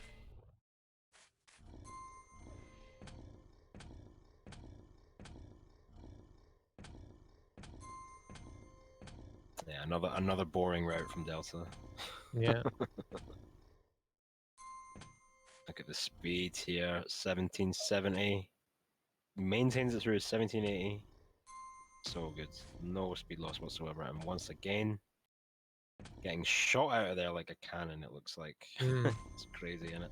Yeah, another boring route from Delta. Yeah. Look at the speed here, 1770. Maintains it through 1780. So good. No speed loss whatsoever. And once again, getting shot out of there like a cannon, it looks like. Mm. It's crazy, isn't it?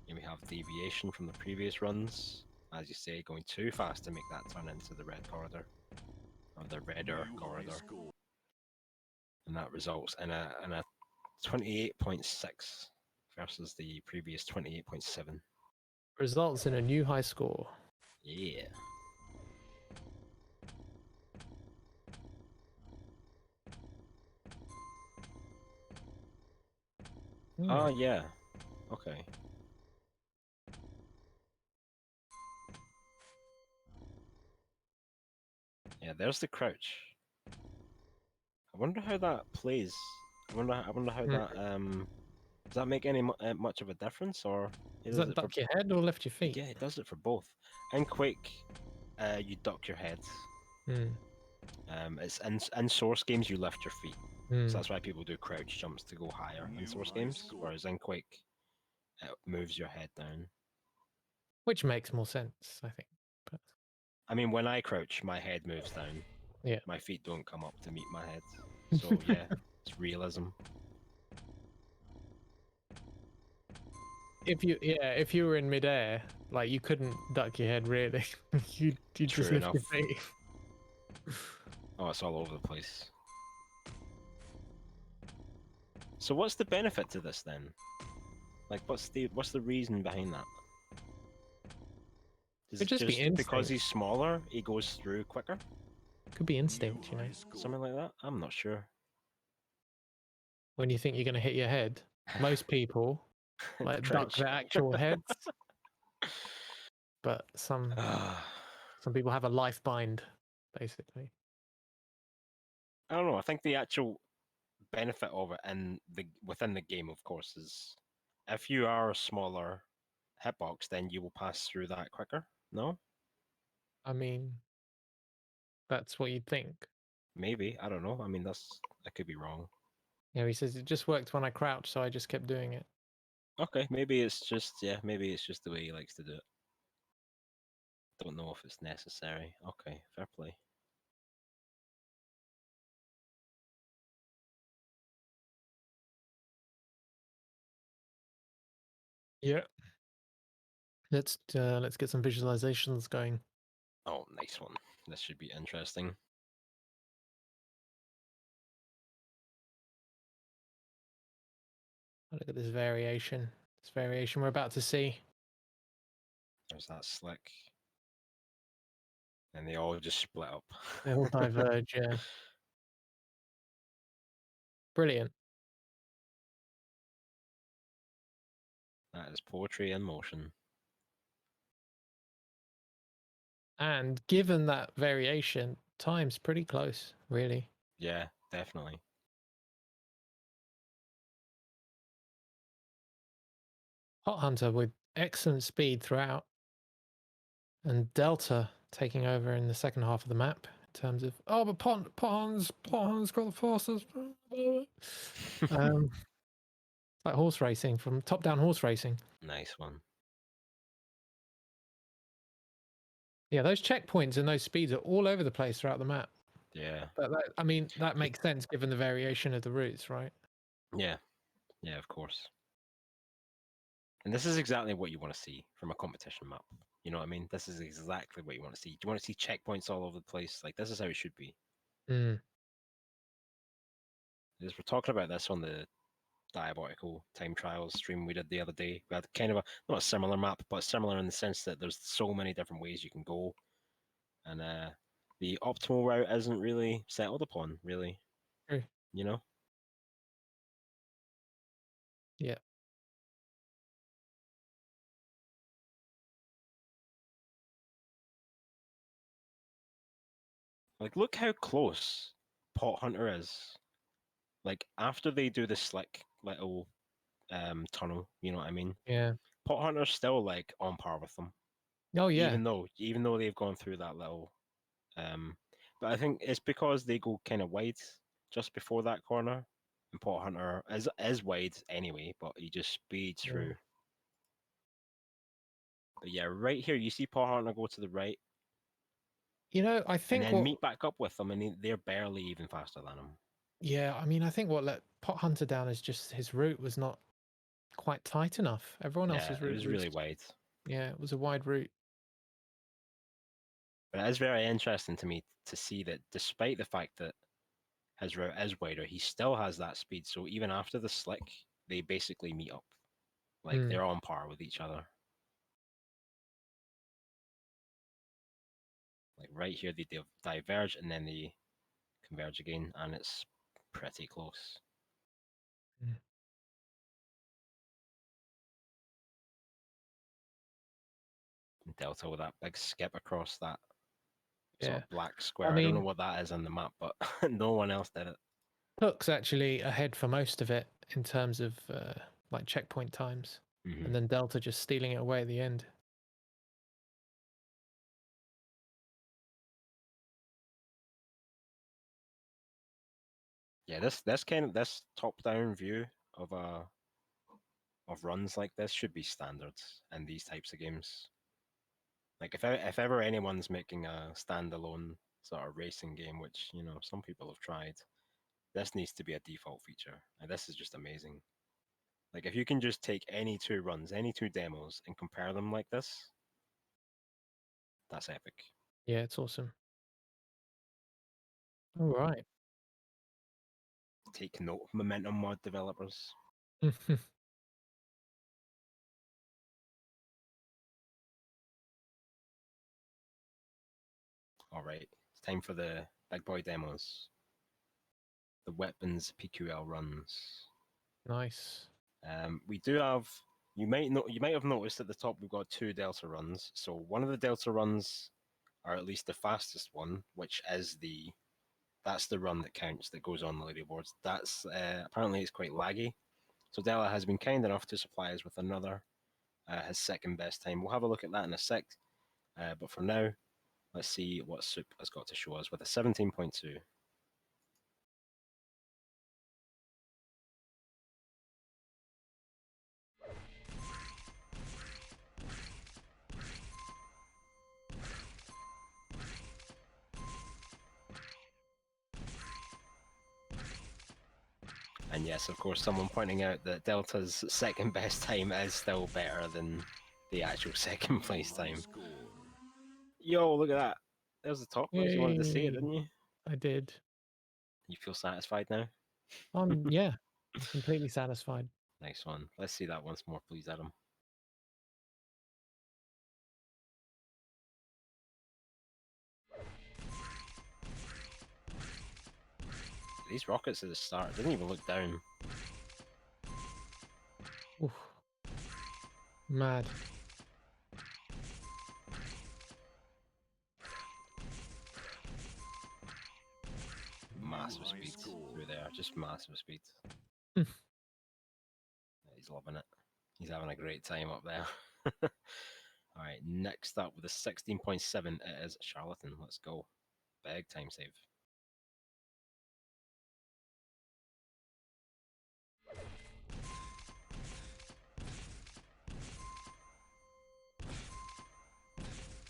And we have deviation from the previous runs. As you say, going too fast to make that turn into the red corridor. Or the redder New high corridor. score. And that results in a 28.6 versus the previous 28.7. Results in a new high score. Yeah. Oh, yeah. Okay. Yeah, there's the crouch. I wonder how that plays. I wonder how Hmm. that does that make any much of a difference, or it Does does that it for duck your head or lift your feet? yeah, it does it for both. In Quake, you duck your head. Mm. It's in source games you lift your feet, so Mm. that's why people do crouch jumps to go higher in New source high games. score. Whereas in Quake, it moves your head down. Which makes more sense, I think. But I mean, when I crouch, my head moves down. yeah. My feet don't come up to meet my head. So yeah, it's realism. If you were in midair, like you couldn't duck your head really. you just True lift your enough. feet. Oh, it's all over the place. So what's the benefit to this then? Like, what's the reason behind that? Is Could it just be just because instinct. he's smaller, he goes through quicker? Could be instinct, New you know. high score. Something like that? I'm not sure. When you think you're gonna hit your head, most people like duck Crouch. their actual heads, but some people have a life bind, basically. I don't know. I think the actual benefit of it within the game, of course, is if you are a smaller hitbox, then you will pass through that quicker. No, I mean, that's what you'd think. maybe I don't know. I mean, I could be wrong. Yeah, he says it just worked when I crouched, so I just kept doing it. Okay, maybe it's just the way he likes to do it. Don't know if it's necessary. Okay, fair play. Yeah. Let's get some visualizations going. Oh, nice one. This should be interesting. Look at this variation. This variation we're about to see. There's that slick. And they all just split up. They all diverge, yeah. Brilliant. That is poetry in motion. And given that variation, time's pretty close, really. Yeah, definitely. Hot Hunter with excellent speed throughout. And Delta taking over in the second half of the map terms of but Pon's got the fastest. Like horse racing, from top-down horse racing. Nice one. Yeah, those checkpoints and those speeds are all over the place throughout the map. Yeah. But I mean, that makes sense given the variation of the routes, right? Yeah. Yeah, of course. And this is exactly what you want to see from a competition map. You know what I mean? This is exactly what you want to see. Do you want to see checkpoints all over the place? Like, this is how it should be. Mm. As we're talking about this on the Diabolical Time Trials stream we did the other day, we had kind of not a similar map, but similar in the sense that there's so many different ways you can go. And the optimal route isn't really settled upon, really. True. You know? Yeah. Like, look how close Pot Hunter is. Like, after they do the slick little tunnel, you know what I mean? Yeah. Pot Hunter's still like on par with them, Oh yeah. even though they've gone through that little. But I think it's because they go kind of wide just before that corner, and Pot Hunter is wide anyway, but he just speeds Yeah. through. But yeah, right here you see Pot Hunter go to the right, You know, I and think then meet back up with them, and they're barely even faster than him. yeah, I mean, I think what let Pot Hunter down is just his route was not quite tight enough. Everyone Yeah, else's it route was was, really wide. yeah, it was a wide route. But it is very interesting to me to see that despite the fact that his route is wider, he still has that speed. So even after the slick, they basically meet up. Like Mm. they're on par with each other. Like right here, they diverge and then they converge again, and it's pretty close. Mm. Delta with that big skip across that sort Yeah. of black square. I I don't know mean, what that is on the map, but no one else did it. Hook's actually ahead for most of it in terms of like checkpoint times, and then Delta just stealing it away at the end. Yeah, this top down view of of runs like this should be standard in these types of games. Like if ever anyone's making a standalone sort of racing game, which you know some people have tried, this needs to be a default feature. And this is just amazing. Like if you can just take any two runs, any two demos, and compare them like this, that's epic. Yeah, it's awesome. All right. Take note, Momentum Mod developers. All right, it's time for the big boy demos. The weapons PQL runs. Nice. We do have. You might have noticed at the top we've got two Delta runs. So one of the Delta runs, or at least the fastest one, which is that's the run that counts that goes on the leaderboards. That's apparently it's quite laggy. So Della has been kind enough to supply us with another, his second best time. We'll have a look at that in a sec. But for now, let's see what Soup has got to show us with a 17.2. And yes, of course, someone pointing out that Delta's second best time is still better than the actual second place time. Yo, look at that. There's the top place. You wanted to see it, Yay. didn't you? I did. You feel satisfied now? Yeah, I'm completely satisfied. Nice one. Let's see that once more, please, Adam. These rockets at the start didn't even look down. Oof. Mad. Massive speed through there, just massive speed. He's loving it. He's having a great time up there. All right, next up with a 16.7, it is Charlatan. Let's go. Big time save.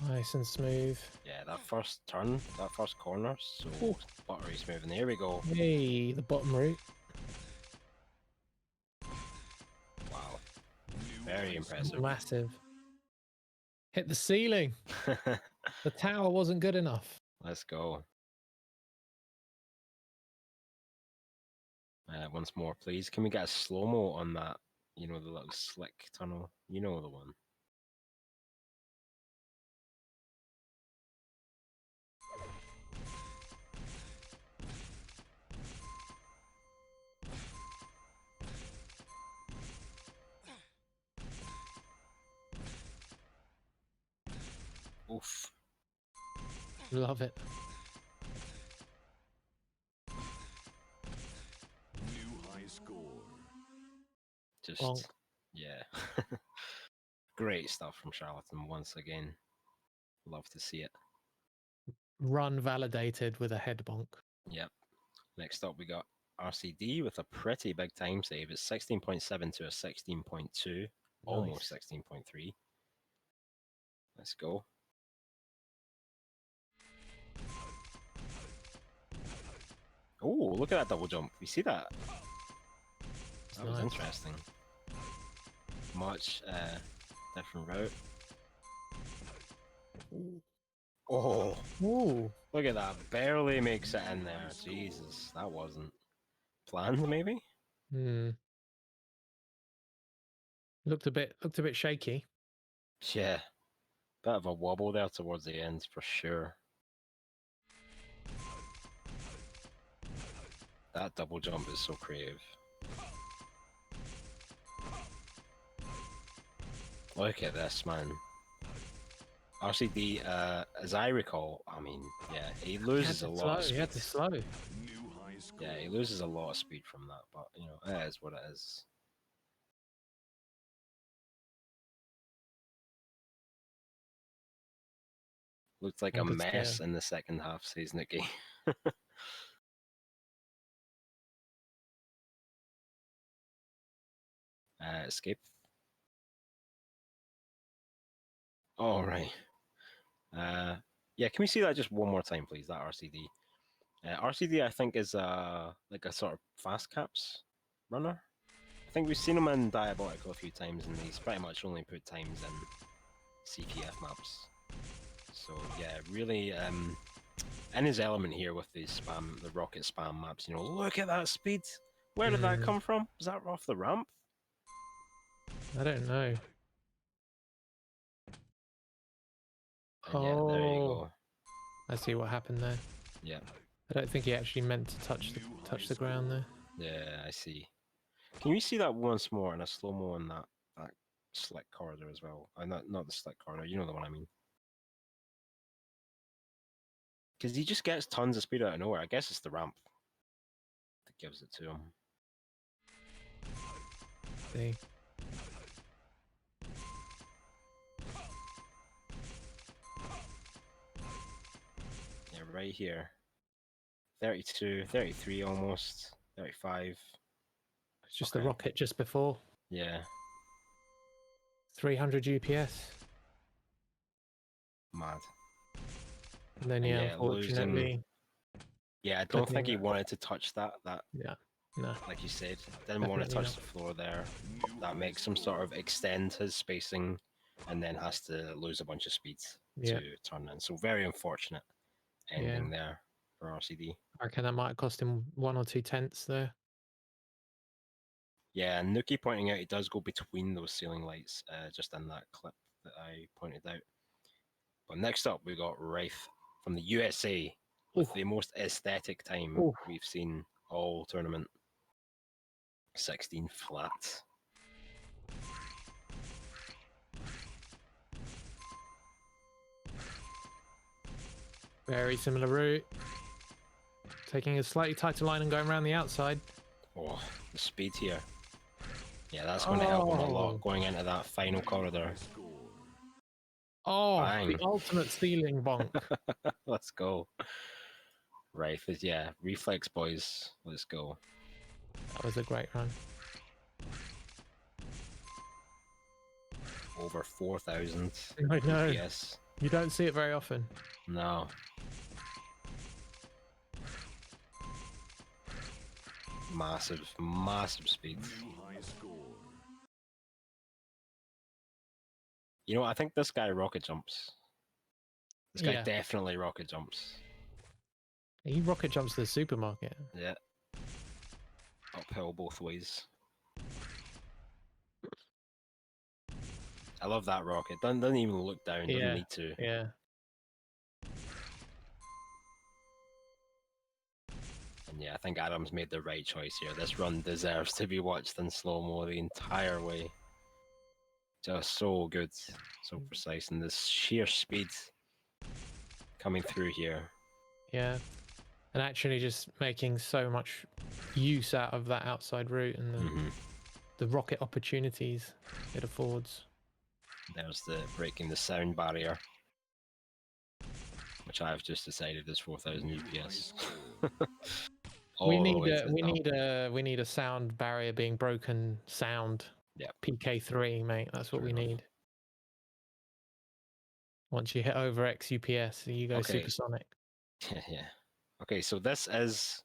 Nice and smooth. Yeah, that first turn, that first corner, so Ooh. buttery smooth. And here we go. Hey, the bottom route. Wow. Very impressive. Massive. Hit the ceiling. The tower wasn't good enough. Let's go. Once more, please. Can we get a slow-mo on that? You know, the little slick tunnel. You know the one. Oof. Love it. New high score. Just, Bonk. yeah. Great stuff from Charlatan once again. Love to see it. Run validated with a head bonk. Yep. Next up, we got RCD with a pretty big time save. It's 16.7 to a 16.2, almost Nice. 16.3. Let's go. Oh, look at that double jump. You see that? That was Nice. interesting. Much different route. Oh, Ooh. look at that. Barely makes it in there. Jesus, that wasn't planned, maybe? Hmm. Looked a bit shaky. Yeah. Bit of a wobble there towards the end, for sure. That double jump is so creative. Look at this, man. RCD, as I recall, I mean, yeah, he loses a lot of He speed. had to slow. New high score. Yeah, he loses a lot of speed from that, but, you know, it is what it is. Looked like a Good mess steer. in the second half, says Nicky. Escape. All right. Yeah, can we see that just one more time, please? That RCD. RCD, I think, is like a sort of fast caps runner. I think we've seen him in Diabolical a few times, and he's pretty much only put times in CPF maps. So yeah, really in his element here with the spam, the rocket spam maps. You know, look at that speed. Where did that come from? Was that off the ramp? I don't know. And yeah, there you Oh, go. I see what happened there. Yeah, I don't think he actually meant to touch the ground there. yeah, I see. Can you see that once more in a slow mo on that slick corridor as well? Not the slick corridor. You know the one I mean. Because he just gets tons of speed out of nowhere. I guess it's the ramp that gives it to him. See. Yeah, right here. 32, 33 almost, 35. It's just Okay. the rocket just before. Yeah, 300 UPS. mad. And then, And yeah, yeah, unfortunately. Yeah, I don't think Putting he that- wanted to touch that. Yeah. No. Like you said, didn't want to Definitely touch the floor there. That makes him sort of extend his spacing, and then has to lose a bunch of speed Yeah. to turn in. So very unfortunate ending there for RCD. I reckon that might have cost him 1 or 2 tenths there. Yeah, and Nuki pointing out he does go between those ceiling lights, just in that clip that I pointed out. But next up, we got Wraith from the USA with the most aesthetic time Oof. we've seen all tournament. 16 flat. Very similar route. Taking a slightly tighter line and going around the outside. Oh, the speed here. Yeah, that's going to help him a lot going into that final corridor. Oh, Bang. the ultimate ceiling bonk. Let's go. Right, yeah, Reflex boys, let's go. That was a great run. Over 4,000 I know. UPS. You don't see it very often. No. Massive, massive speed. New high score. You know, I think this guy rocket jumps. This guy Yeah. definitely rocket jumps. He rocket jumps to the supermarket. Yeah. Uphill both ways. I love that rocket. Doesn't even look down. Doesn't Yeah. need to. Yeah. And yeah, I think Adam's made the right choice here. This run deserves to be watched in slow-mo the entire way. Just so good, so precise, and this sheer speed coming through here. Yeah. And actually just making so much use out of that outside route and the rocket opportunities it affords. There's the breaking the sound barrier, which I've just decided is 4,000 UPS. We All the way to the top. need a sound barrier being broken sound. Yep. PK3, mate. That's what True we enough. need. Once you hit over X UPS, you go Okay. supersonic. Yeah. Okay, so this is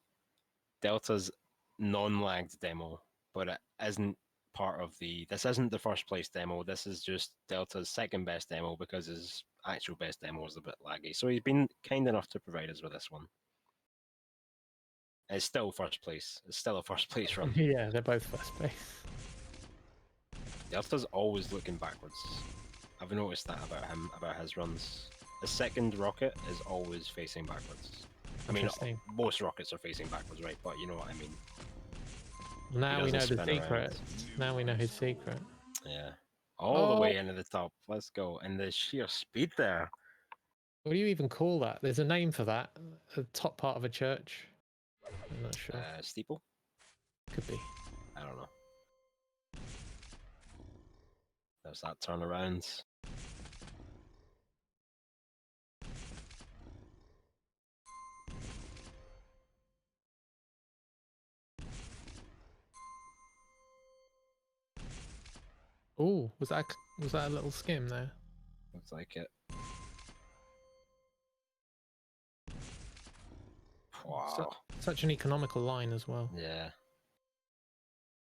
Delta's non-lagged demo, but it isn't part of the. This isn't the first place demo. This is just Delta's second best demo because his actual best demo was a bit laggy. So he's been kind enough to provide us with this one. It's still first place. It's still a first place run. Yeah, they're both first place. Delta's always looking backwards. I've noticed that about him, about his runs. His second rocket is always facing backwards. I mean, Interesting. most rockets are facing backwards, right? But you know what I mean. Now we know doesn't the spin secret. around. Now we know his secret. Yeah. All the way into the top. Let's go. And the sheer speed there. What do you even call that? There's a name for that. The top part of a church. I'm not sure. Steeple? Could be. I don't know. There's that turnaround. Oh, was that a little skim there? Looks like it. Wow. Such an economical line as well. Yeah.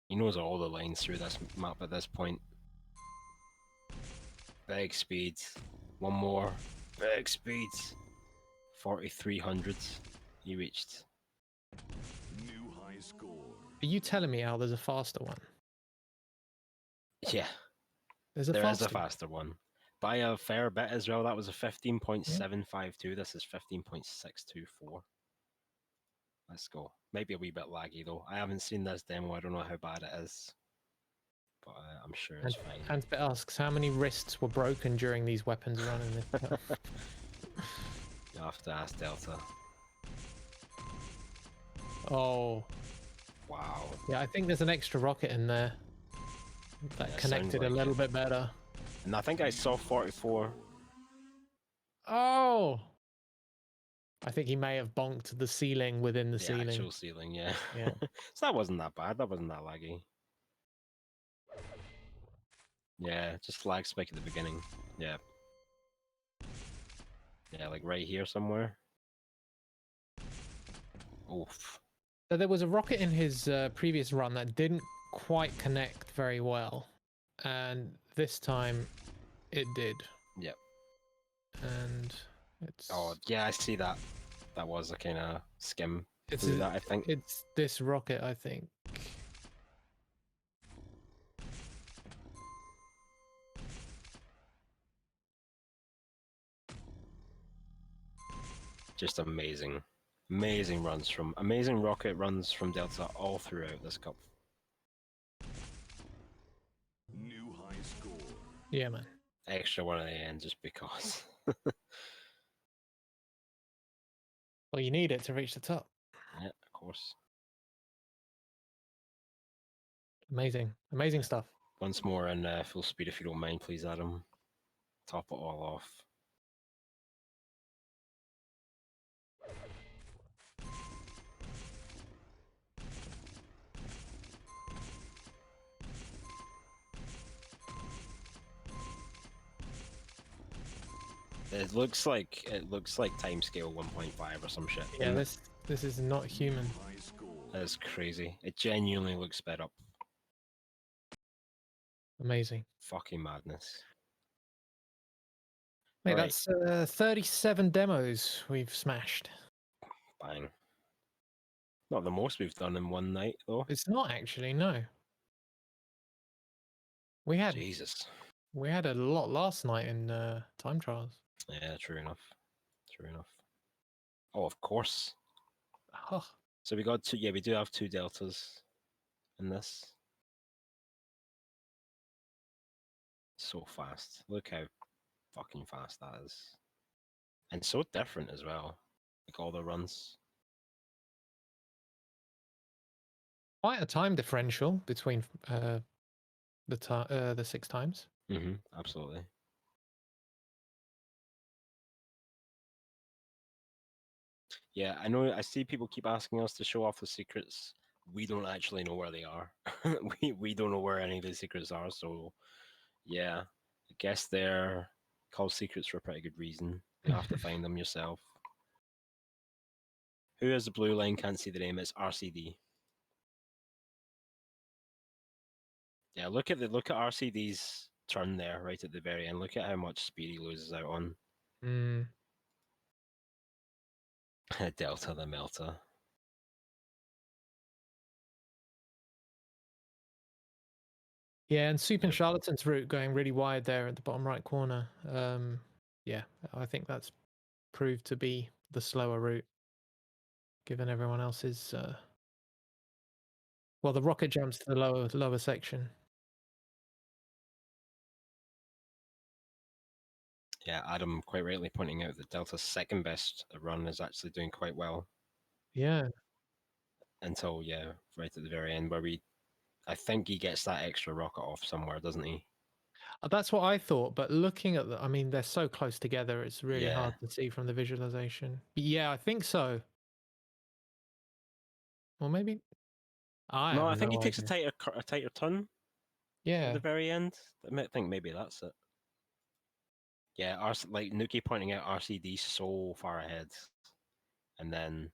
He knows all the lines through this map at this point. Big speed. One more. Big speed. 4,300. He reached. New high score. Are you telling me, Al, there's a faster one? Yeah. There's a There is faster a faster one. By a fair bit as well. That was a 15.752. This is 15.624. Let's go. Maybe a wee bit laggy though. I haven't seen this demo. I don't know how bad it is. But I'm sure it's fine. Antbit asks, how many wrists were broken during these weapons running this? You have to ask Delta. Oh. Wow. Yeah, I think there's an extra rocket in there. That Yeah, connected sounds a like little it. bit better. And I think I saw 44. Oh! I think he may have bonked the ceiling within the ceiling. Actual ceiling, yeah. Yeah. So that wasn't that bad. That wasn't that laggy. Yeah, just lag spike at the beginning. Yeah. Yeah, like right here somewhere. Oof. So there was a rocket in his previous run that didn't quite connect very well. And this time it did. Yep. And it's... Oh, yeah, I see that. That was a kind of skim it's through that, I think. It's this rocket, I think. Just amazing. Amazing rocket runs from Delta all throughout this cup. New high score. Yeah, man. Extra one at the end just because. Well, you need it to reach the top. Yeah, of course. Amazing. Amazing stuff. Once more in full speed if you don't mind, please, Adam. Top it all off. It looks like timescale 1.5 or some shit. Yeah, And this is not human. High score. that's crazy. It genuinely looks sped up. Amazing. Fucking madness. Mate, Alright, that's 37 demos we've smashed. bang. Not the most we've done in one night, though. It's not actually, no. We had Jesus. a lot last night in time trials. Yeah, true enough. True enough. Oh, of course. Oh, So we got two. Yeah, we do have two deltas in this. So fast. Look how fucking fast that is. And so different as well. Like all the runs. quite a time differential between the 6 times. Absolutely. Yeah, I know. I see people keep asking us to show off the secrets. We don't actually know where they are. we don't know where any of the secrets are. So, yeah, I guess they're called secrets for a pretty good reason. You have to find them yourself. Who has the blue line? Can't see the name. It's RCD. Yeah, look at RCD's turn there, right at the very end. Look at how much speed he loses out on. Mm. Delta the Melta. Yeah, and Soup and Yep. Charlatans route going really wide there at the bottom right corner. Yeah, I think that's proved to be the slower route, given everyone else's. Well, the rocket jumps to the lower section. Yeah, Adam quite rightly pointing out that Delta's second best run is actually doing quite well Yeah, until, yeah, right at the very end where I think he gets that extra rocket off somewhere, doesn't he? that's what I thought. But looking at I mean, they're so close together; it's really Yeah. hard to see from the visualization. But yeah, I think so. Or maybe I No, have I think he no takes a idea. tighter turn at Yeah, the very end. I think maybe that's it. Yeah, like Nuki pointing out RCD so far ahead. And then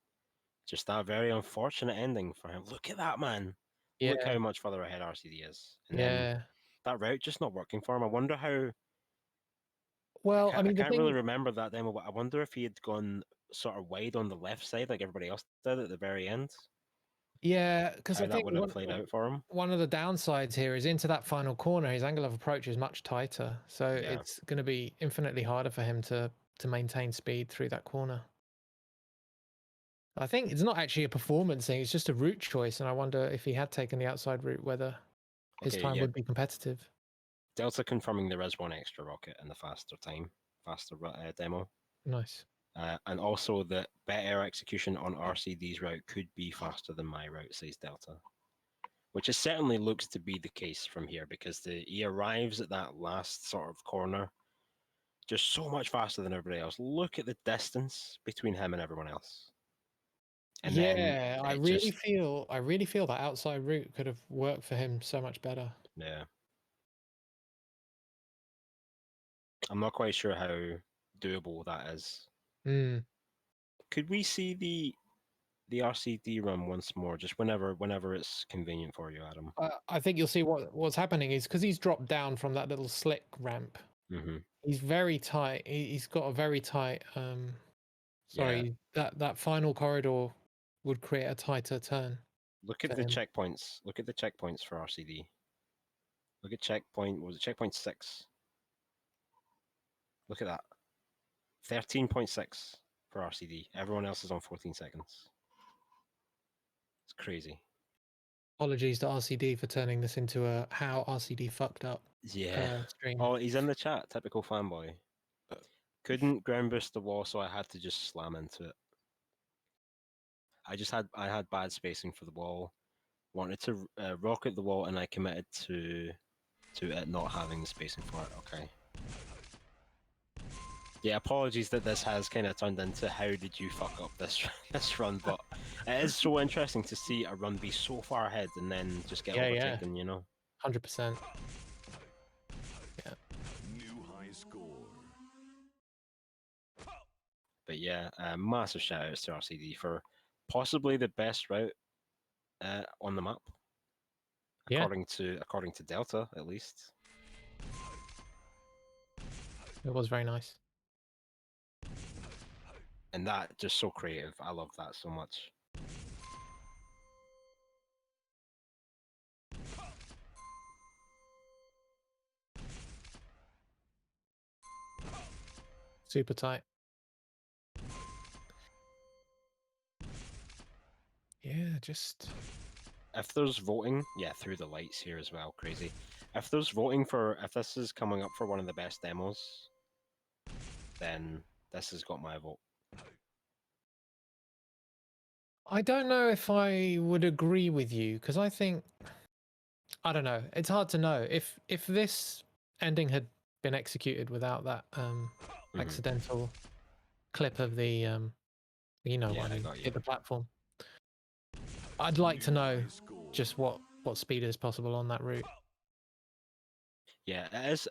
just that very unfortunate ending for him. Look at that, man. Look yeah, how much further ahead RCD is. And then yeah. that route just not working for him. I wonder how. Well, I I mean, the can't really thing, remember that demo, but I wonder if he had gone sort of wide on the left side like everybody else did at the very end. yeah, because How I that think would have played out for him. one of the downsides here is into that final corner, his angle of approach is much tighter, so Yeah. it's going to be infinitely harder for him to maintain speed through that corner. I think it's not actually a performance thing; it's just a route choice, and I wonder if he had taken the outside route, whether his Okay, time yeah. would be competitive. Delta confirming there is one extra rocket in the faster demo. Nice. And also that better execution on RCD's route could be faster than my route, says Delta. Which it certainly looks to be the case from here because he arrives at that last sort of corner just so much faster than everybody else. Look at the distance between him and everyone else. And then Yeah, it just, I really feel that outside route could have worked for him so much better. yeah. I'm not quite sure how doable that is. Mm. Could we see the RCD run once more, just whenever it's convenient for you, Adam? I think you'll see what's happening is because he's dropped down from that little slick ramp. Mm-hmm. He's very tight. He's got a very tight. Sorry, that final corridor would create a tighter turn Look for at the him. checkpoints. Look at the checkpoints for RCD. Look at checkpoint. Was it checkpoint 6? Look at that. 13.6 for RCD. Everyone else is on 14 seconds. It's crazy. Apologies to RCD for turning this into a how RCD fucked up Yeah. stream. Oh, he's in the chat. Typical fanboy. Couldn't ground boost the wall, so I had to just slam into it. I had bad spacing for the wall. Wanted to rocket the wall, and I committed to it not having the spacing for it. Okay. Yeah, apologies that this has kind of turned into how did you fuck up this this run, but it is so interesting to see a run be so far ahead and then just get Yeah, overtaken, you know? 100%. New high score. But yeah, massive shout outs to RCD for possibly the best route on the map, Yeah, according to Delta at least. it was very nice. And that just so creative. I love that so much. Super tight. Yeah, just If there's voting, yeah, through the lights here as well, crazy. If there's voting for, if this is coming up for one of the best demos, then this has got my vote. I don't know if I would agree with you, because I think, I don't know. It's hard to know if this ending had been executed without that accidental clip of the you know, Yeah, when I you got you. hit the platform. I'd like to New know high score. just what speed is possible on that route. Yeah, it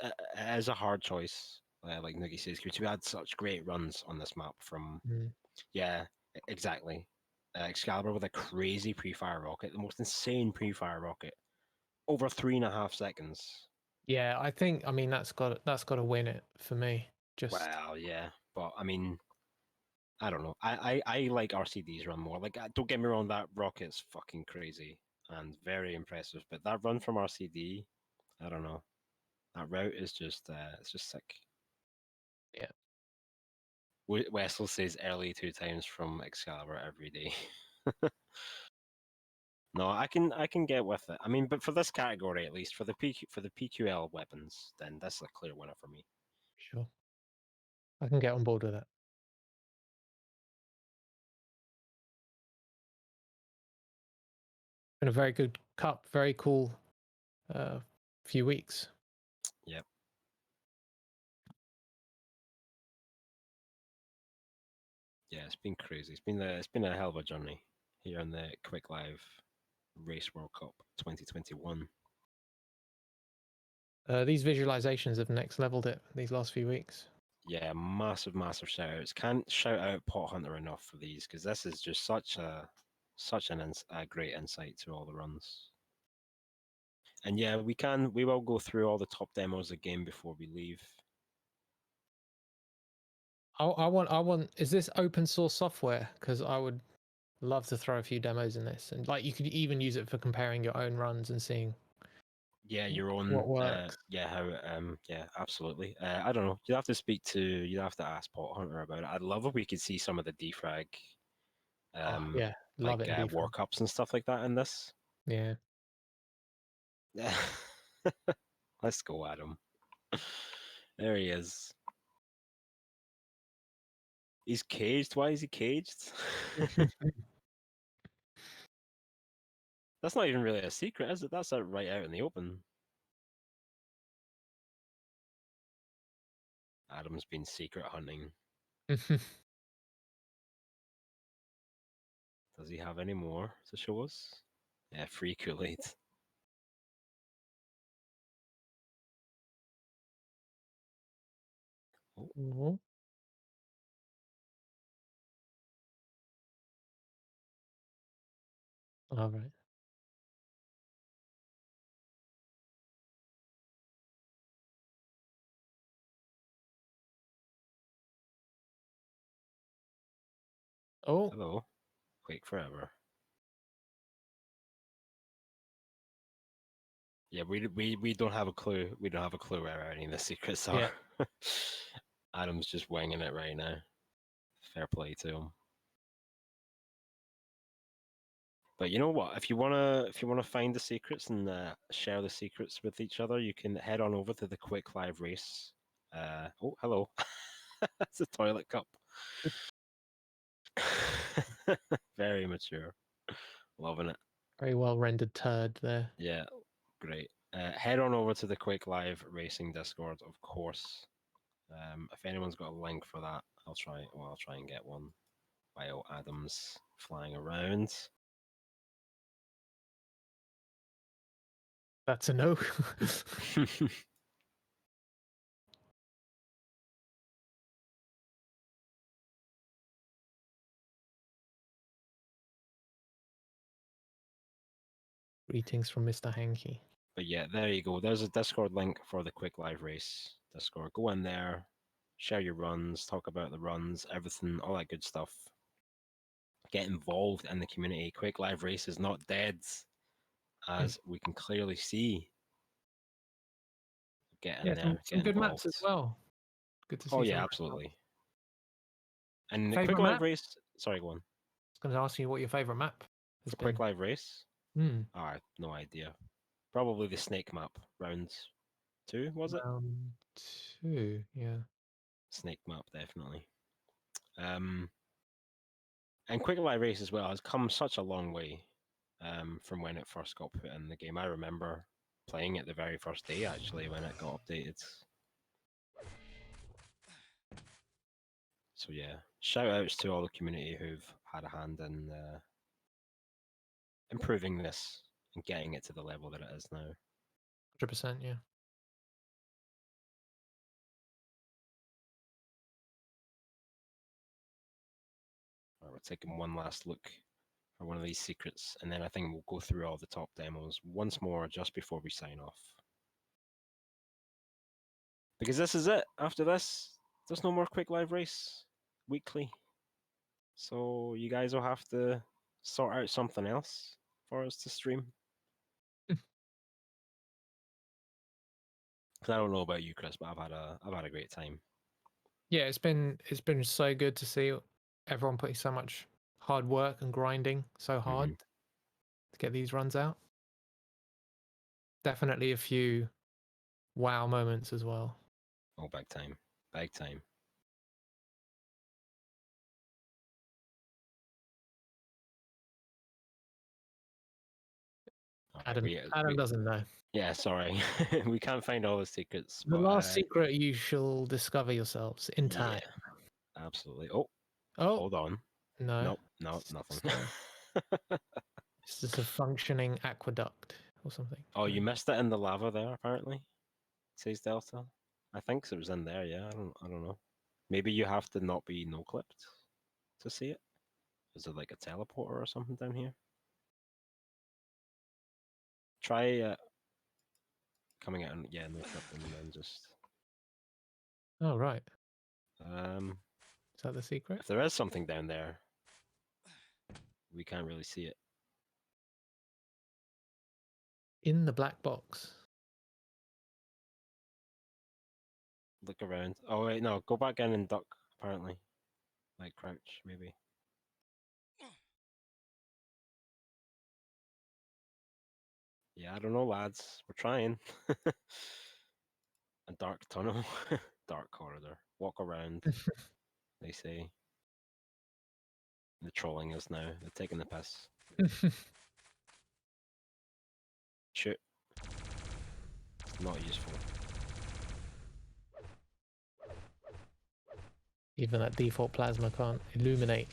is a hard choice. Like Noogie says, because we had such great runs on this map from, Mm. yeah, exactly. Excalibur with a crazy pre-fire rocket, the most insane pre-fire rocket, over 3.5 seconds. Yeah, I mean that's got to win it for me. Just Well, yeah, but I mean, I don't know. I like RCD's run more. Like, don't get me wrong, that rocket's fucking crazy and very impressive. But that run from RCD, I don't know. That route is just, it's just sick. yeah. Wessel says early 2 times from Excalibur every day. No, I can get with it. I mean, but for this category at least, for the PQL weapons, then that's a clear winner for me. Sure. I can get on board with that. Been a very good cup, very cool few weeks. Yep. Yeah, it's been crazy. It's been a hell of a journey here in the Quick Live Race World Cup 2021. These visualizations have next leveled it these last few weeks. Yeah, massive, massive shout outs. Can't shout out Pot Hunter enough for these because this is just such a great insight to all the runs. And yeah, we will go through all the top demos again before we leave. I want. Is this open source software? Because I would love to throw a few demos in this, and like you could even use it for comparing your own runs and seeing. Yeah, your own. What works? Yeah, how. Yeah, absolutely. I don't know. You'd have to ask Pot Hunter about it. I'd love if we could see some of the defrag, Oh yeah, love like it in war defense. cups and stuff like that in this. Yeah. Yeah. Let's go, Adam. There he is. He's caged. Why is he caged? That's not even really a secret, is it? That's right out in the open. Adam's been secret hunting. Does he have any more to show us? Yeah, free Kool-Aid. Oh, Mhm. All right. Oh, hello. Quake forever. Yeah, we don't have a clue. We don't have a clue where any of the secrets are. yeah. Adam's just winging it right now. Fair play to him. But you know what? If you wanna find the secrets and share the secrets with each other, you can head on over to the Quick Live Race. Oh, hello. That's a toilet cup. Very mature. Loving it. Very well rendered turd there. Yeah, great. Head on over to the Quick Live Racing Discord, of course. If anyone's got a link for that, I'll try and get one while Adam's flying around. That's a no. Greetings from Mr. Hanky. But yeah, there you go. There's a Discord link for the Quick Live Race Discord. Go in there, share your runs, talk about the runs, everything, all that good stuff. Get involved in the community. Quick Live Race is not dead, as we can clearly see. Get in Yeah, there, some get good maps involved. as well. Good to see Oh some yeah, maps. absolutely. And the Favorite Quick Live map? Race. Sorry, go on. I was going to ask you what your favorite map has For been. Quick Live Race. Hmm. Oh, I have no idea. Probably the snake map. Round 2, was it? Round 2, yeah. Snake map, definitely. And Quick Live Race as well has come such a long way from when it first got put in the game. I remember playing it the very first day, actually, when it got updated. So yeah, shout outs to all the community who've had a hand in improving this and getting it to the level that it is now. 100%, yeah. Right, we're taking one last look for one of these secrets, and then I think we'll go through all the top demos once more just before we sign off. Because this is it. After this, there's no more Quick Live Race weekly. So you guys will have to sort out something else for us to stream. Because I don't know about you, Chris, but I've had a great time. Yeah, it's been so good to see everyone putting so much hard work and grinding so hard to get these runs out. Definitely a few wow moments as well. Oh, big time. Big time. All right, Adam doesn't know. yeah, sorry. We can't find all the secrets. The But, last secret you shall discover yourselves in time. Yeah, absolutely. Oh, Oh, hold on. no. Nope, no, nothing. It's just a functioning aqueduct or something. Oh, you missed it in the lava there, apparently, says Delta. I think it was in there, yeah. I don't know. Maybe you have to not be no-clipped to see it. Is it like a teleporter or something down here? Try coming out and no-clipped and then just... Oh, right. Um, Is that the secret? if there is something down there, we can't really see it. In the black box. Look around. Oh wait, no, go back in and duck, apparently. Like crouch, maybe. Yeah, I don't know, lads. We're trying. A dark tunnel. Dark corridor. Walk around, they say. They're trolling us now. They're taking the piss. Shoot. It's not useful. Even that default plasma can't illuminate.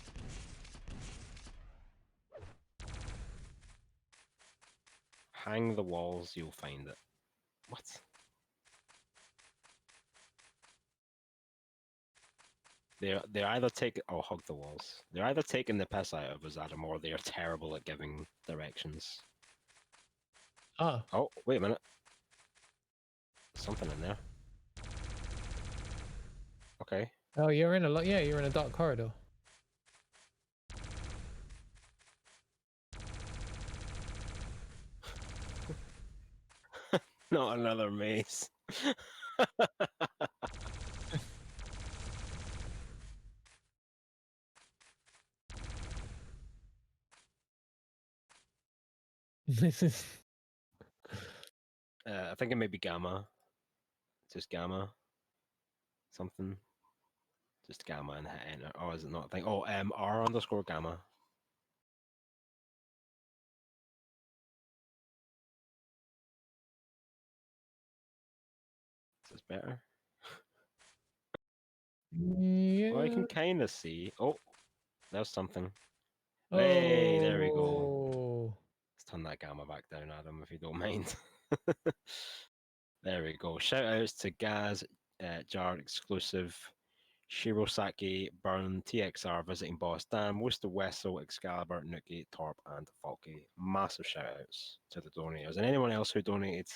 Hang the walls, you'll find it. What? They're either taking hug the walls. They're either taking the piss out of us, Adam, or they're terrible at giving directions. Ah. Oh, wait a minute. There's something in there. Okay. Oh, you're in you're in a dark corridor. Not another maze. This is I think it may be Gamma. Just Gamma. Something. Just Gamma and hit enter. Oh, is it not a thing? Oh, R_Gamma. Is this better? yeah. Well, I can kind of see. Oh, there's something. Oh. Hey, there we go. Let's turn that Gamma back down, Adam, if you don't mind. There we go. Shout outs to Gaz, Jar Exclusive, Shirosaki, Burn, TXR, Visiting Boss, Dan, Worcester Wessel, Excalibur, Nuki, Torp, and Falky. Massive shout outs to the donators and anyone else who donated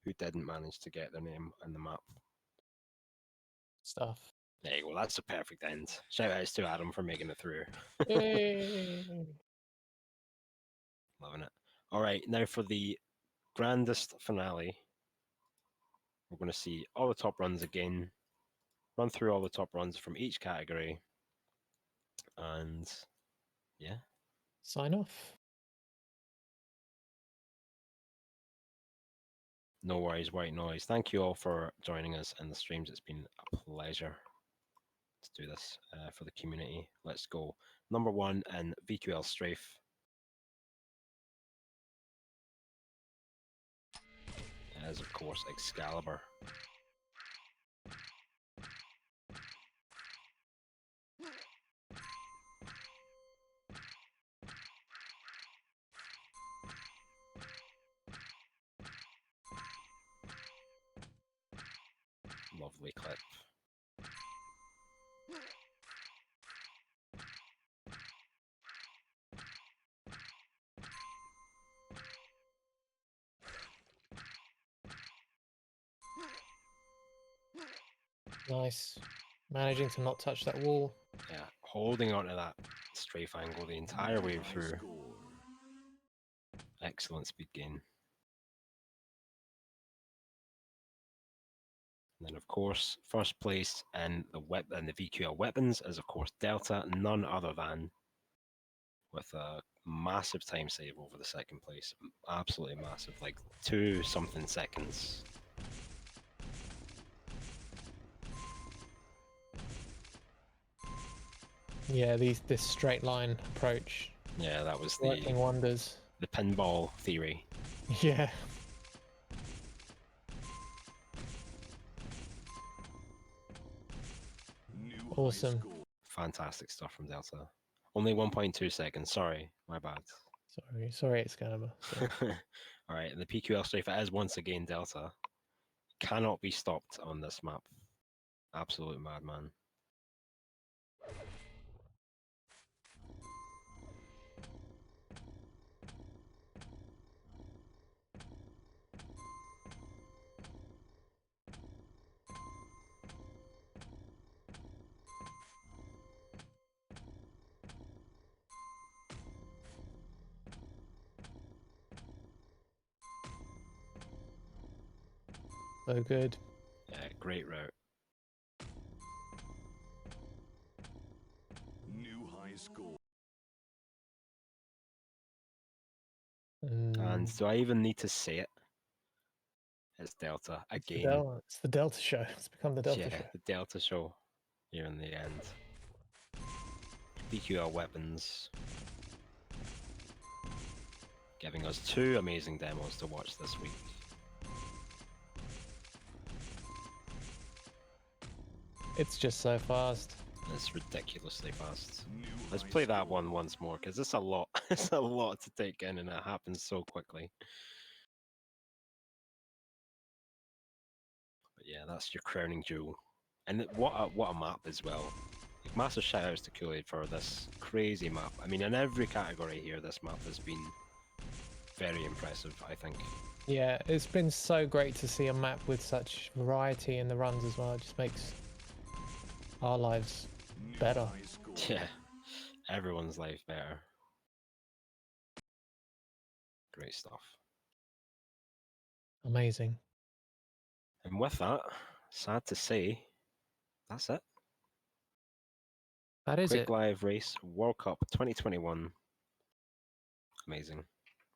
who didn't manage to get their name on the map. Stuff. There you go, that's a perfect end. Shout outs to Adam for making it through. Yay. Loving it. All right, now for the grandest finale, we're going to see all the top runs again, run through all the top runs from each category, and yeah. Sign off. No worries, white noise. Thank you all for joining us in the streams. It's been a pleasure to do this for the community. Let's go. Number one in VQL strafe is, of course, Excalibur. Lovely clip. Nice. Managing to not touch that wall. Yeah, holding onto that strafe angle the entire way High through. score. Excellent speed gain. And then, of course, first place in the VQL weapons is, of course, Delta, none other than, with a massive time save over the second place. Absolutely massive, like 2 something seconds. Yeah, this straight line approach Yeah, that was working wonders. the pinball theory. Yeah. New Awesome. high score. Fantastic stuff from Delta. Only 1.2 seconds. Sorry, my bad. Sorry, Excalibur. Sorry. All right, and the PQL strafe is once again Delta. Cannot be stopped on this map. Absolute madman. So good. Yeah, great route. New high score. And do I even need to say it? It's Delta again. It's the Delta show. It's become the Delta Yeah, show. the Delta show here in the end. BQL weapons. Giving us 2 amazing demos to watch this week. It's just so fast. It's ridiculously fast. New Let's high play that score. one once more because it's a lot. It's a lot to take in, and it happens so quickly. But yeah, that's your crowning jewel, and what a map as well. Like, massive shout outs to Kool-Aid for this crazy map. I mean, in every category here, this map has been very impressive, I think. Yeah, it's been so great to see a map with such variety in the runs as well. It just makes our lives New better. high score. Yeah, everyone's life better. Great stuff. Amazing. And with that, sad to say, that's it. That is Quick it. Live Race World Cup 2021. Amazing.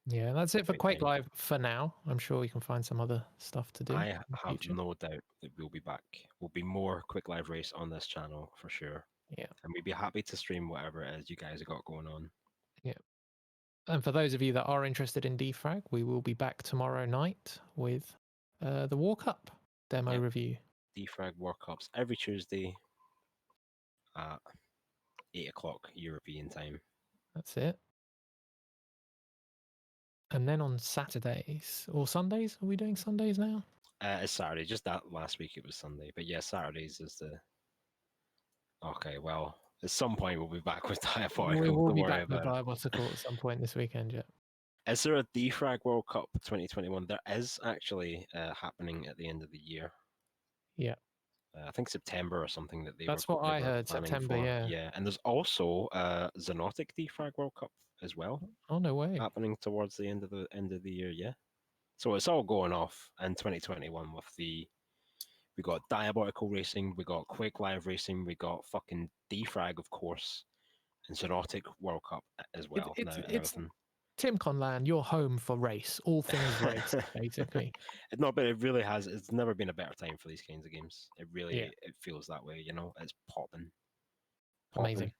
Yeah, that's it for Great Quake time. Live for now. I'm sure we can find some other stuff to do I in the have future. no doubt that we'll be back. Will be more Quick Live Race on this channel for sure. Yeah. And we'd be happy to stream whatever it is you guys have got going on. And for those of you that are interested in Defrag, we will be back tomorrow night with the War Cup demo Yep. review. Defrag World Cups every Tuesday at 8 o'clock European time. That's it. And then on Saturdays or Sundays, are we doing Sundays now? It's Saturday. Just that last week it was Sunday. But yeah, Saturdays is Okay, well, at some point we'll be back with We Diabolical. will Don't be worry back with about it. Diabolical at some point this weekend, yeah. Is there a Defrag World Cup 2021? There is actually happening at the end of the year. Yeah. I think September or something that That's what I heard, planning September, for. yeah. And there's also Xenotic Defrag World Cup as well Oh, no way. happening towards the end of the year. Yeah, so it's all going off in 2021 with we got Diabolical Racing, we got Quake Live Racing, we got fucking Defrag, of course, and Xenotic World Cup as well now and It's everything. TimCon land, your home for race, all things race, basically. No, but it really has. It's never been a better time for these kinds of games. It really, Yeah. it feels that way. You know, it's popping. Amazing.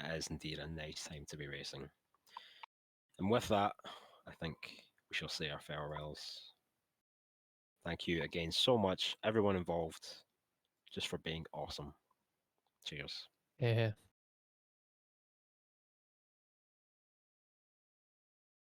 It is indeed a nice time to be racing. And with that, I think we shall say our farewells. Thank you again so much, everyone involved, just for being awesome. Cheers. Yeah.